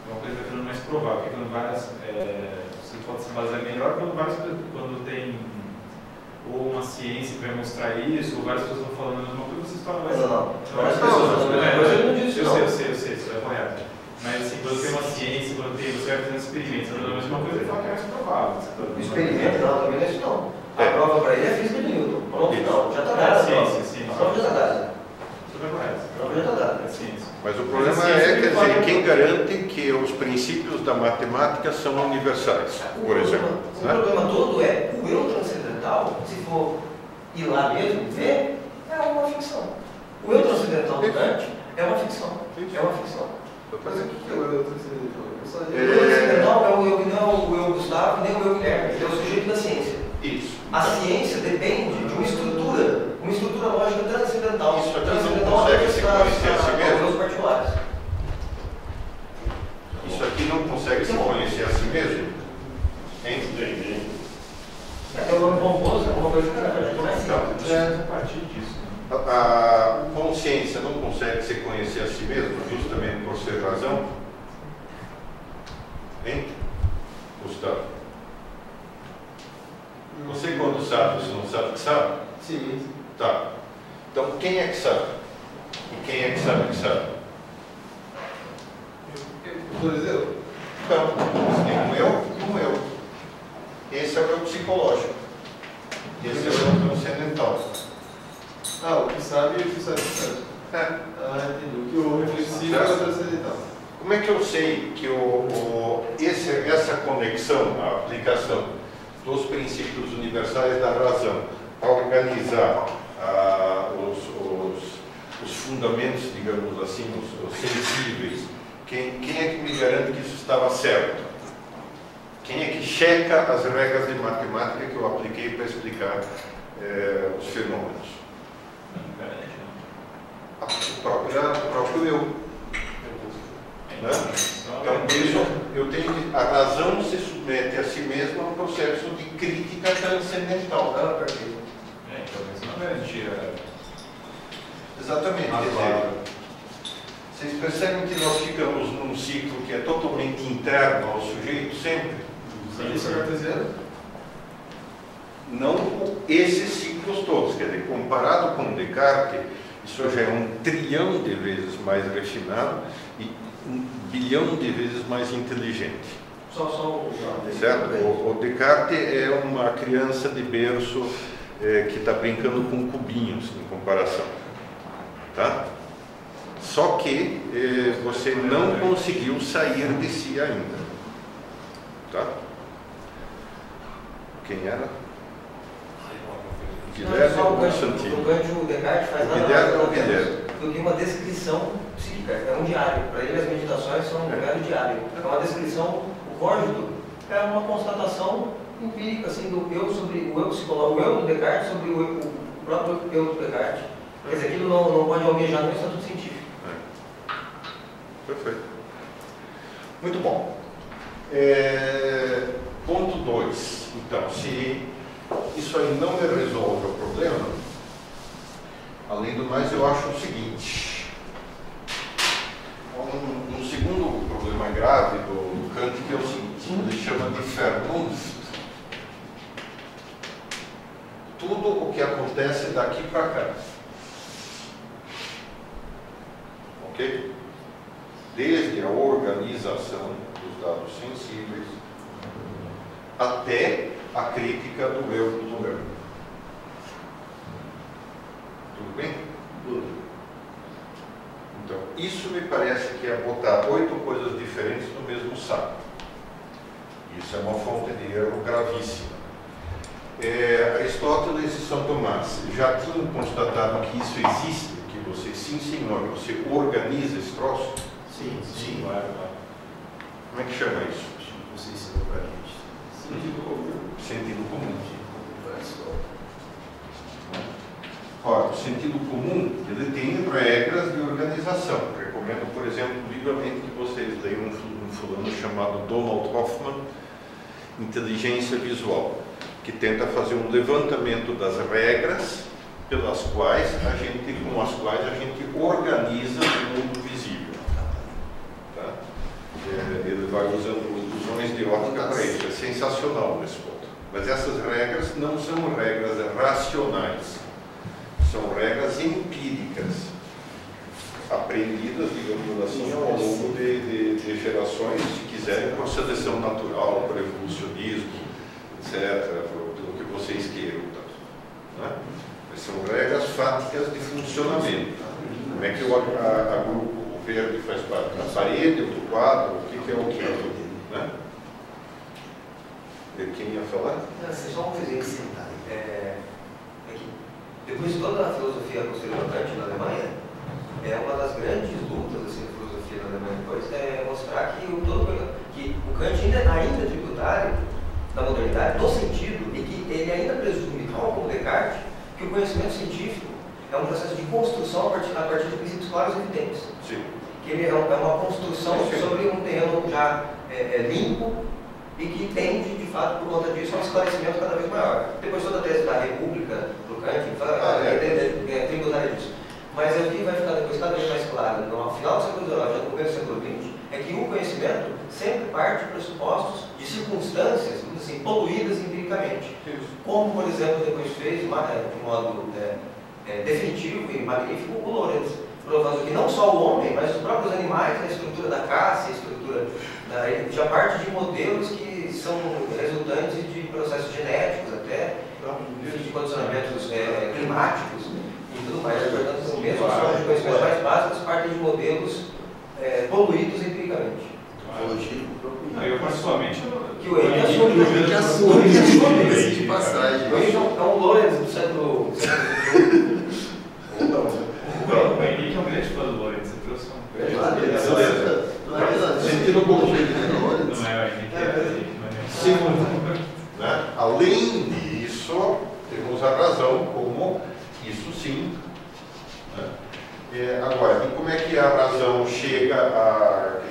É uma coisa que é fenômeno mais provável, porque quando você pode se basear melhor quando tem ou uma ciência que vai mostrar isso, ou várias pessoas estão falando a mesma coisa, vocês falam, Várias pessoas falando a mesma coisa, eu não disse eu não. sei, isso é correto. Mas assim, quando tem uma ciência, quando você vai fazendo experimentos, falando a mesma coisa, ele fala que é mais provável. Experimento não, também não é isso não. A prova para ele é a física de Newton. Pronto, não, já está dada. Sim. A prova já está dada. Tudo é correto. A prova já está dada. É ciência. Mas o problema é, quer dizer, quem garante que os princípios da matemática são universais, por exemplo. O problema todo é o eu transcendental, se for ir lá mesmo, ver, é uma ficção. O eu transcendental do Kant é uma ficção. É uma ficção. Mas o que é o eu transcendental? O eu transcendental é o eu que não é o eu Gustavo, nem o eu Guilherme, ele é o sujeito da ciência. Isso. A ciência depende de uma estrutura estrutura lógica transcendental. Isso aqui Transcendental não consegue se apenas conhecer a si mesmo? aos particulares. Isso aqui não consegue se conhecer a si mesmo? Hein? É um nome pomposo, é uma coisa que a gente começa A partir disso. A consciência não consegue se conhecer a si mesmo, justamente por ser razão? Hein? Gustavo? Você quando sabe, você não sabe que sabe? Sim. Tá. Então quem é que sabe? E quem é que sabe que sabe? Por exemplo? Então, você tem um eu e um eu. Esse é o eu psicológico. Esse é o eu transcendental. Ah, o que sabe e o que sabe que sabe. É. Ah, entendi. O que o reflexivo é o transcendental. Como é que eu sei que essa conexão, a aplicação dos princípios universais da razão a organizar os fundamentos, digamos assim, os sensíveis, quem é que me garante que isso estava certo? Quem é que checa as regras de matemática que eu apliquei para explicar os fenômenos? O próprio eu. Né? Então, isso, eu tenho que, a razão se submete a si mesma a um processo de crítica transcendental. Então, isso não garantia. Exatamente. Quer dizer, vocês percebem que nós ficamos num ciclo que é totalmente interno ao sujeito sempre? Isso é cartesiano? Não esses ciclos todos. Quer dizer, comparado com Descartes, isso já é 1 trilhão de vezes mais refinado e 1 bilhão de vezes mais inteligente. Certo? O Descartes é uma criança de berço que está brincando com cubinhos em comparação. Tá? Só que você não conseguiu sair de si ainda. Tá? Quem era? Guilherme ou Constantino? O Kant, o Descartes faz nada mais do que uma descrição psíquica, é um diário. Para ele as meditações são um mero diário. É uma descrição, o código é uma constatação empírica assim, do eu sobre o eu psicológico, o eu do Descartes sobre o próprio eu do Descartes. Quer dizer, aquilo não pode almejar no estatuto científico. Perfeito. Muito bom. Ponto 2. Então, se isso aí não me resolve o problema, além do mais, eu acho o seguinte. Um segundo problema grave do Kant, que é o seguinte, ele chama de Vernunft. Tudo o que acontece daqui para cá. Ok? Desde a organização dos dados sensíveis até a crítica do eu do eu. Tudo bem? Tudo. Então, isso me parece que é botar 8 coisas diferentes no mesmo saco. Isso é uma fonte de erro gravíssima. Aristóteles e São Tomás já tinham constatado que isso existe, que você, sim senhor, você organiza esse troço? Sim. Claro. Como é que chama isso? Você ensinou pra gente. Sentido comum. Sentido comum. Ora, o sentido comum, ele tem regras de organização. Recomendo, por exemplo, vivamente que vocês leiam um fulano chamado Donald Hoffman, Inteligência Visual, que tenta fazer um levantamento das regras pelas quais com as quais a gente organiza o mundo visível. Tá? Ele vai usando ilusões de ótica para isso. É sensacional nesse ponto. Mas essas regras não são regras racionais. São regras empíricas, aprendidas, digamos assim, ao longo de gerações, se quiserem, por seleção natural, por evolucionismo, etc., pelo que vocês queiram. Né? São regras fáticas de funcionamento. Como é que o verde faz parte da parede, do quadro, o que é o que? Né? Quem ia falar? Só uma coisinha. Depois de toda a filosofia posterior ao Kant na Alemanha, uma das grandes lutas assim, da filosofia na Alemanha depois é mostrar que o Kant ainda é tributário da modernidade, no sentido de que ele ainda presume, tal como Descartes, que o conhecimento científico é um processo de construção a partir de princípios claros e evidentes. Sim. Que ele é uma construção sobre um terreno já limpo e que tende, de fato, por conta disso, a um esclarecimento cada vez maior. Depois toda a tese da República, do Kant, tributária disso. Mas o que vai ficar depois cada vez mais claro, no final do século XIX, já no começo do século XX, é que o conhecimento sempre parte de pressupostos de circunstâncias, assim, poluídas empiricamente. Como, por exemplo, depois fez, de modo definitivo e magnífico, o Lorenz, provando que não só o homem, mas os próprios animais, a estrutura da caça, a estrutura já parte de modelos que são resultantes de processos genéticos até, de condicionamentos climáticos e tudo mais. Portanto, mesmo as formas de conhecimento mais básicas partem de modelos poluídos empiricamente. Eu particularmente que o Henrique assume. Que assume de passagem. O Henrique é um Lorenz do século O Henrique é um grande fã do Lorenz, você trouxe Sentido comum. Não é o Henrique, Segundo, né? Além disso, temos a razão como isso sim. Né? Agora, e como é que a razão chega a...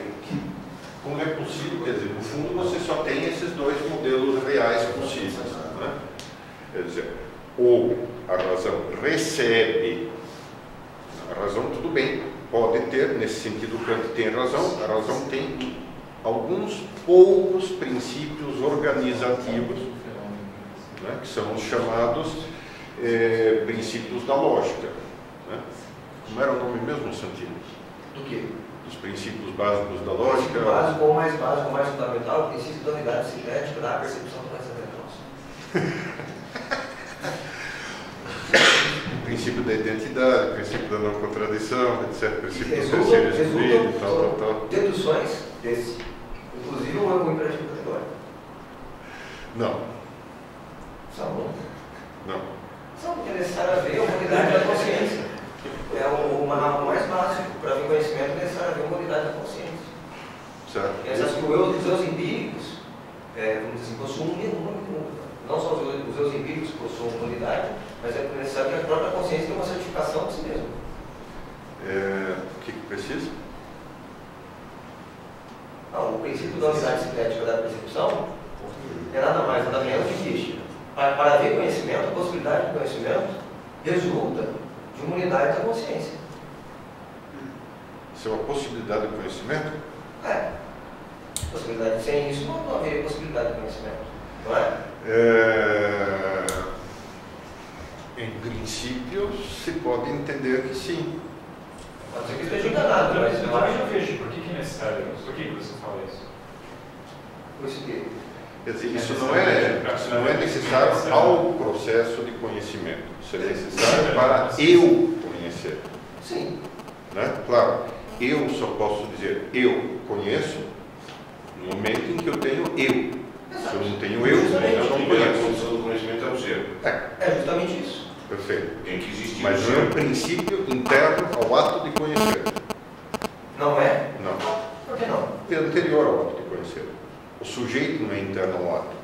Como é possível? Quer dizer, no fundo você só tem esses dois modelos reais possíveis. Né? Quer dizer, ou a razão recebe, a razão tudo bem, pode ter, nesse sentido o Kant tem razão, a razão tem alguns poucos princípios organizativos, né, que são os chamados princípios da lógica. Né? Como era o nome mesmo, Santino? Do quê? Os princípios básicos da lógica. O básico, ou mais básico, ou mais fundamental, o princípio da unidade sintética da percepção transcendental. O princípio da identidade, o princípio da não contradição, etc. O princípio do terceiro excluído, tal. Deduções desse. Inclusive o imperativo categórico. Não. São. Não. São porque é necessário haver uma unidade da consciência. É o mais básico para vir conhecimento, é necessário haver uma unidade da consciência. Certo. E essas que os eus empíricos, vamos dizer assim, possuem não só os eus empíricos possuem uma unidade, mas é necessário que a própria consciência tenha uma certificação de si mesma. O que precisa? Não, o princípio da unidade sintética da percepção é nada mais, nada menos do que para haver conhecimento, a possibilidade de conhecimento resulta de uma unidade da consciência. Isso é uma possibilidade de conhecimento? Possibilidade. Sem isso não haveria possibilidade de conhecimento, não é? Em princípio, se pode entender que sim. Pode ser que esteja enganado, mas eu também já vejo. Por que é necessário? Por que você fala isso? Por isso que... Quer dizer, isso não é necessário ao processo de conhecimento. Isso é necessário para eu conhecer. Sim. Né? Claro, eu só posso dizer eu conheço no momento em que eu tenho eu. Se eu não tenho eu não primeira conheço. condição do conhecimento é o ser. É justamente isso. Perfeito. Tem que existir Mas o não é um ser. princípio interno ao ato de conhecer. Não é? Não. Por que não? É anterior ao ato de conhecer. O sujeito não é interno ao ato.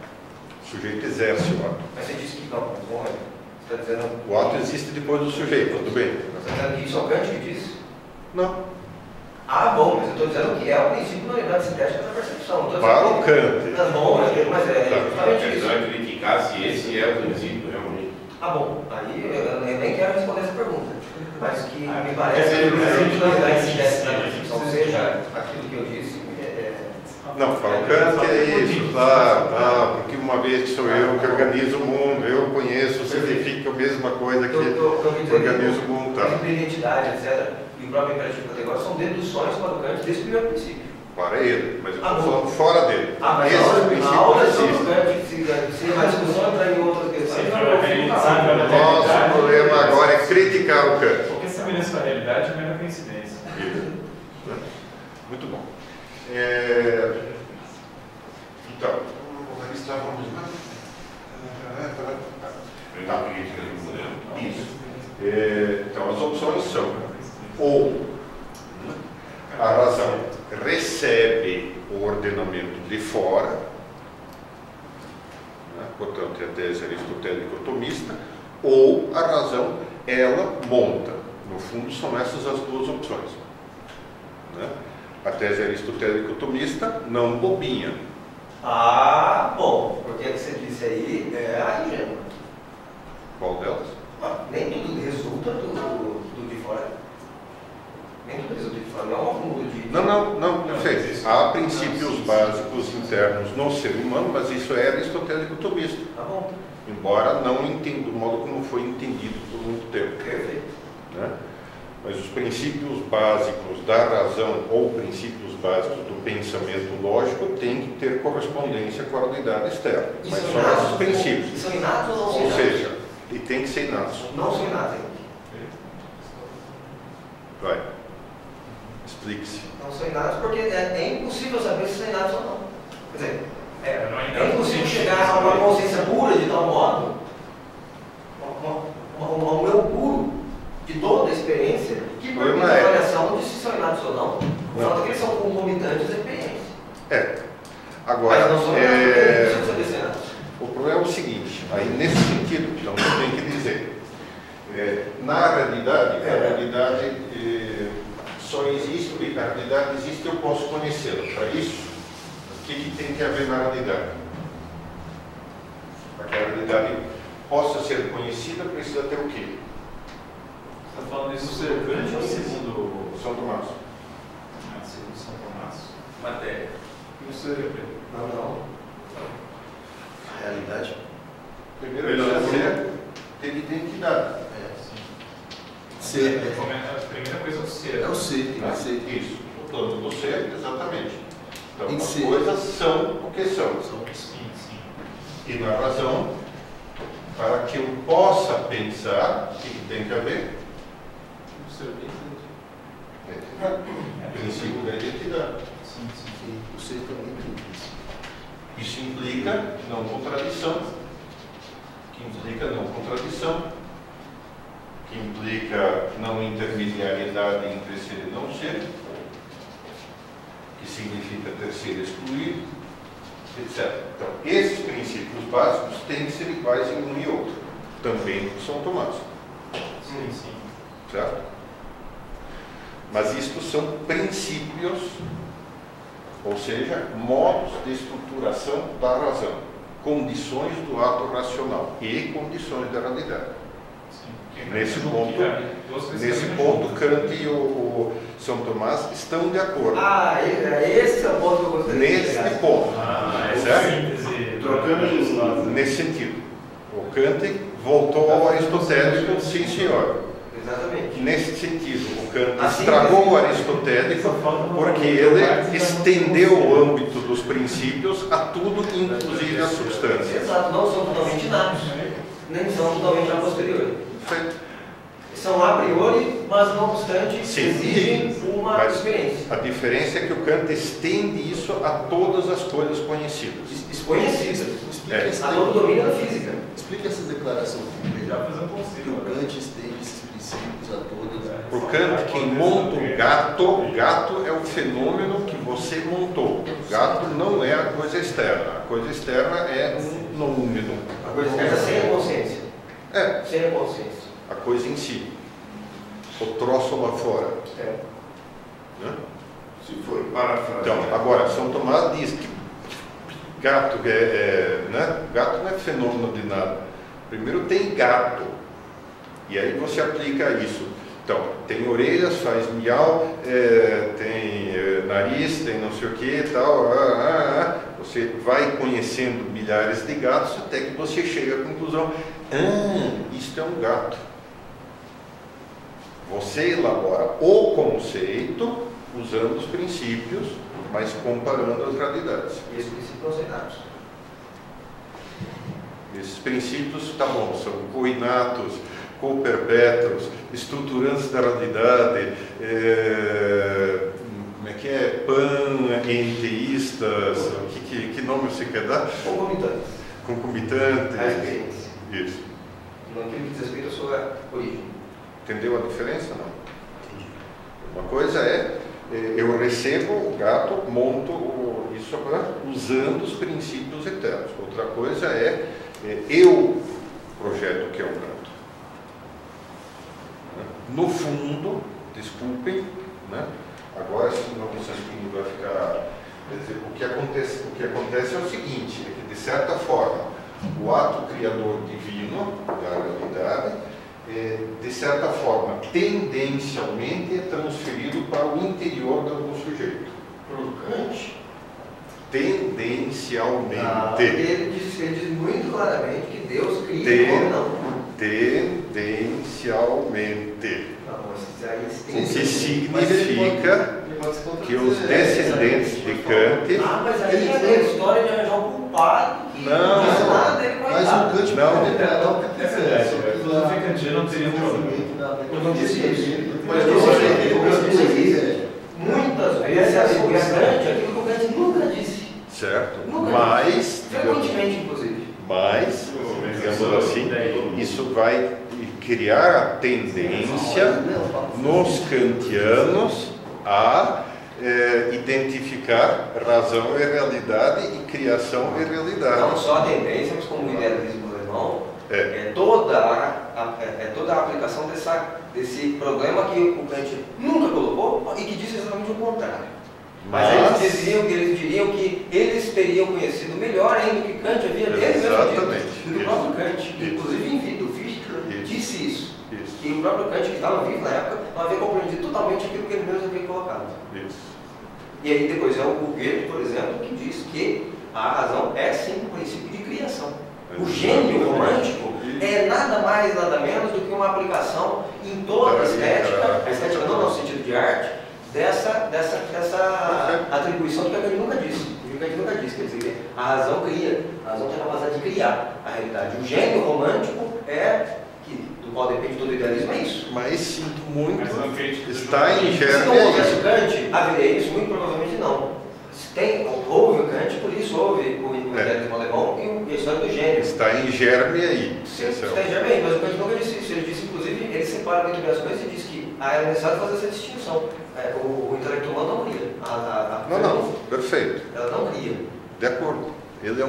O sujeito exerce o ato. Mas você disse que não, mas bom, você está dizendo... O ato existe depois do sujeito, tudo bem? Você está dizendo que isso é o Kant que disse? Não. Bom, mas eu estou dizendo que é o princípio da unidade sintética da percepção. Para o Kant. Tá bom, mas é A justamente questão isso. é criticar se esse é o princípio realmente. Bom, aí eu nem quero responder essa pergunta, mas que me parece que o princípio da unidade sintética da percepção seja aquilo que eu disse. Não, para o Kant é isso, porque uma vez que sou eu que organizo o mundo, eu conheço, significa a mesma coisa que organizo o mundo. A identidade, etc., e o próprio imperativo categórico são deduções para o Kant desse primeiro princípio. Para ele, mas eu estou falando fora dele. Mas a aula sobre o Kant, se a discussão entrar em outras questões, Nosso problema agora é criticar o Kant. Qualquer semelhança com a realidade não é uma coincidência. Muito bom. Então, onde estávamos? Isso. Então, as opções são ou a razão recebe o ordenamento de fora, né? Portanto, é a tese aristotélica otomista, ou a razão, ela monta. No fundo, são essas as duas opções. Né? A tese aristotélico-tomista não bobinha. Ah, bom, porque o que você disse aí é a ingênua. Qual delas? Nem tudo resulta do de fora. Nem tudo resulta de fora. Não é um acúmulo de... Não sei. Há princípios básicos internos no ser humano, mas isso é aristotélico-tomista. Tá bom. Embora não entenda do modo como foi entendido por muito tempo. Perfeito. Né? Mas os princípios básicos da razão ou princípios básicos do pensamento lógico têm que ter correspondência com a realidade externa. E mas são são inatos, esses princípios. São inatos ou não são inatos? Ou seja, e tem que ser inatos. Não são inatos. Vai. Explique-se. Não são inatos porque é impossível saber se são inatos ou não. Quer dizer, não é impossível chegar a uma consciência pura de tal modo, um eu puro de toda a experiência, que permite a avaliação de se são inatos ou não. O fato é que eles são concomitantes à experiência. Agora, mas não são inatos porque é impossível saber se é inatos. o problema é o seguinte, aí nesse sentido, então eu tenho que dizer, na realidade, a realidade só existe, a realidade existe, eu posso conhecê-la. Para isso, o que tem que haver na realidade? Para que a realidade possa ser conhecida, precisa ter o quê? Você está falando isso do Kant ou segundo São Tomás? Segundo São Tomás. Matéria. Isso é Não. A realidade. Primeiro precisa ter identidade. Ser. A primeira coisa é o ser. É o ser, tem que ser. Isso, o plano do ser, exatamente. Então, Tem que as ser. coisas são o que são. Sim. E na razão, para que eu possa pensar, o que tem que haver? O ser O princípio da identidade. Sim. O ser também tem isso. Isso implica não contradição, que implica não contradição, que implica não intermediariedade entre ser e não ser, que significa ter ser excluído, etc. Então, esses princípios básicos têm que ser iguais em um e outro, também por São Tomás. Sim. Certo? Mas isto são princípios, ou seja, modos de estruturação da razão, condições do ato racional e condições da realidade. Nesse ponto, Kant e o São Tomás estão de acordo. Esse é o ponto que eu gostaria de Nesse chegar. ponto. Certo? Trocando nesse sentido. O Kant voltou ao aristotélico, sim senhor. Exatamente. Nesse sentido, o Kant Assim, estragou o aristotélico porque ele estendeu o âmbito dos princípios a tudo, inclusive a substância. Exato, não são totalmente inatos, nem são totalmente a posteriori. Perfeito. São a priori, mas não obstante, Sim. exigem uma Mas experiência. a diferença é que o Kant estende isso a todas as coisas conhecidas. Desconhecidas. Explica A todo domínio da física. Explica essa declaração Já primeiro. fazendo Que possível. o Kant estende esses princípios a todas. Por Kant, quem monta um gato é o fenômeno que você montou. O gato não é a coisa externa. A coisa externa é um número. A coisa externa sem a consciência. Sem a consciência. A coisa em si. O troço lá fora. Né? Se for parafrasear. Então, agora, São Tomás diz que gato né? Gato não é fenômeno de nada. Primeiro tem gato. E aí você aplica isso. Então, tem orelhas, faz miau, tem nariz, tem não sei o que e tal. Você vai conhecendo milhares de gatos até que você chega à conclusão: isto é um gato. Você elabora o conceito usando os princípios, mas comparando as realidades. E esses princípios são inatos. Esses princípios, tá bom, são coinatos, coperpétuos, estruturantes da realidade, como é que é? Panenteístas, que nome você quer dar? Concomitantes. Concomitantes. A experiência. Isso. Naquilo que diz respeito à sua origem. Entendeu a diferença? Não? Uma coisa é, eu recebo o gato, monto isso usando os princípios eternos. Outra coisa é, eu projeto o que é o gato. no fundo, desculpem, né? Agora sim o Santini vai ficar... Quer dizer, o que acontece é o seguinte, é que de certa forma, o ato criador divino da realidade, de certa forma, tendencialmente é transferido para o interior de algum sujeito. Para o Kant? Tendencialmente. Ele diz muito claramente que Deus cria o homem, não. Tendencialmente. O que significa que os descendentes de Kant... mas aí é a história de arranjar um culpado que não diz nada dele, Mas o Kant não. pode interpretar o que É quiser. verdade, o filosofia kantiana não teria um problema. Eu não disse isso. Mas eu disse isso. Muitas vezes é aquilo que o Kant nunca disse. Certo? Nunca Mas, disse. Frequentemente, inclusive. Mas, digamos assim, isso vai criar a tendência nos kantianos a identificar razão e realidade e criação e realidade. Não só a tendência, mas como o idealismo alemão, é toda a aplicação desse problema que o Kant nunca colocou e que disse exatamente o contrário. Mas eles diriam que eles teriam conhecido melhor ainda o que Kant havia dele mesmo dito, do que o próprio Kant. Inclusive, em vida, o Fichte disse isso. Que o próprio Kant, que estava vivo na época, não havia compreendido totalmente aquilo que ele mesmo havia colocado. E aí depois é o Goethe, por exemplo, que diz que a razão é sim um princípio de criação. O gênio romântico é nada mais, nada menos do que uma aplicação em toda a estética não no sentido de arte, dessa atribuição que o Kant nunca disse. O Kant nunca disse, quer dizer que a razão cria, a razão tem a capacidade de criar a realidade. O gênio romântico do qual depende todo o idealismo, é isso. Mas sinto muito, Mas não crítico. está em Se germe não houvesse aí. o Kant, haveria isso? Muito provavelmente não. Houve o Kant, por isso houve o idealismo alemão e a história do gênio. Está em germe aí. Sim, está em germe aí, mas o Kant nunca disse isso. Ele disse, inclusive, ele separa muito bem as coisas e diz que é necessário fazer essa distinção. O intelecto humano não cria. Não, perfeito. Ela não cria. De acordo. Ele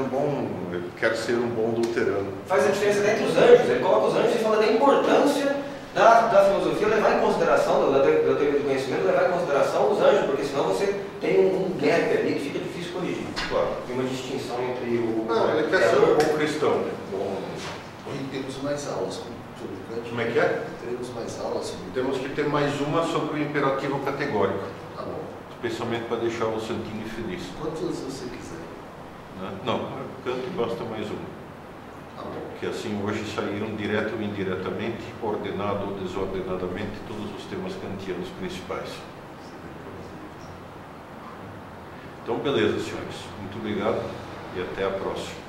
quer ser um bom luterano. Faz a diferença entre os anjos. Ele coloca os anjos e fala da importância da filosofia levar em consideração, da teoria do conhecimento, levar em consideração os anjos, porque senão você tem um gap ali que fica difícil corrigir. Claro. Tem uma distinção entre o... Não, ele quer ser um bom cristão. E temos mais aulas sobre o Kant. Como é que é? Teremos mais aulas sobre o Temos que ter mais uma sobre o imperativo categórico. Tá bom. Especialmente para deixar o Santini feliz. Quantos você quiser. Não, Kant basta mais uma. Tá bom. Que assim hoje saíram direto ou indiretamente, ordenado ou desordenadamente, todos os temas kantianos principais. Então, beleza, senhores. Muito obrigado e até a próxima.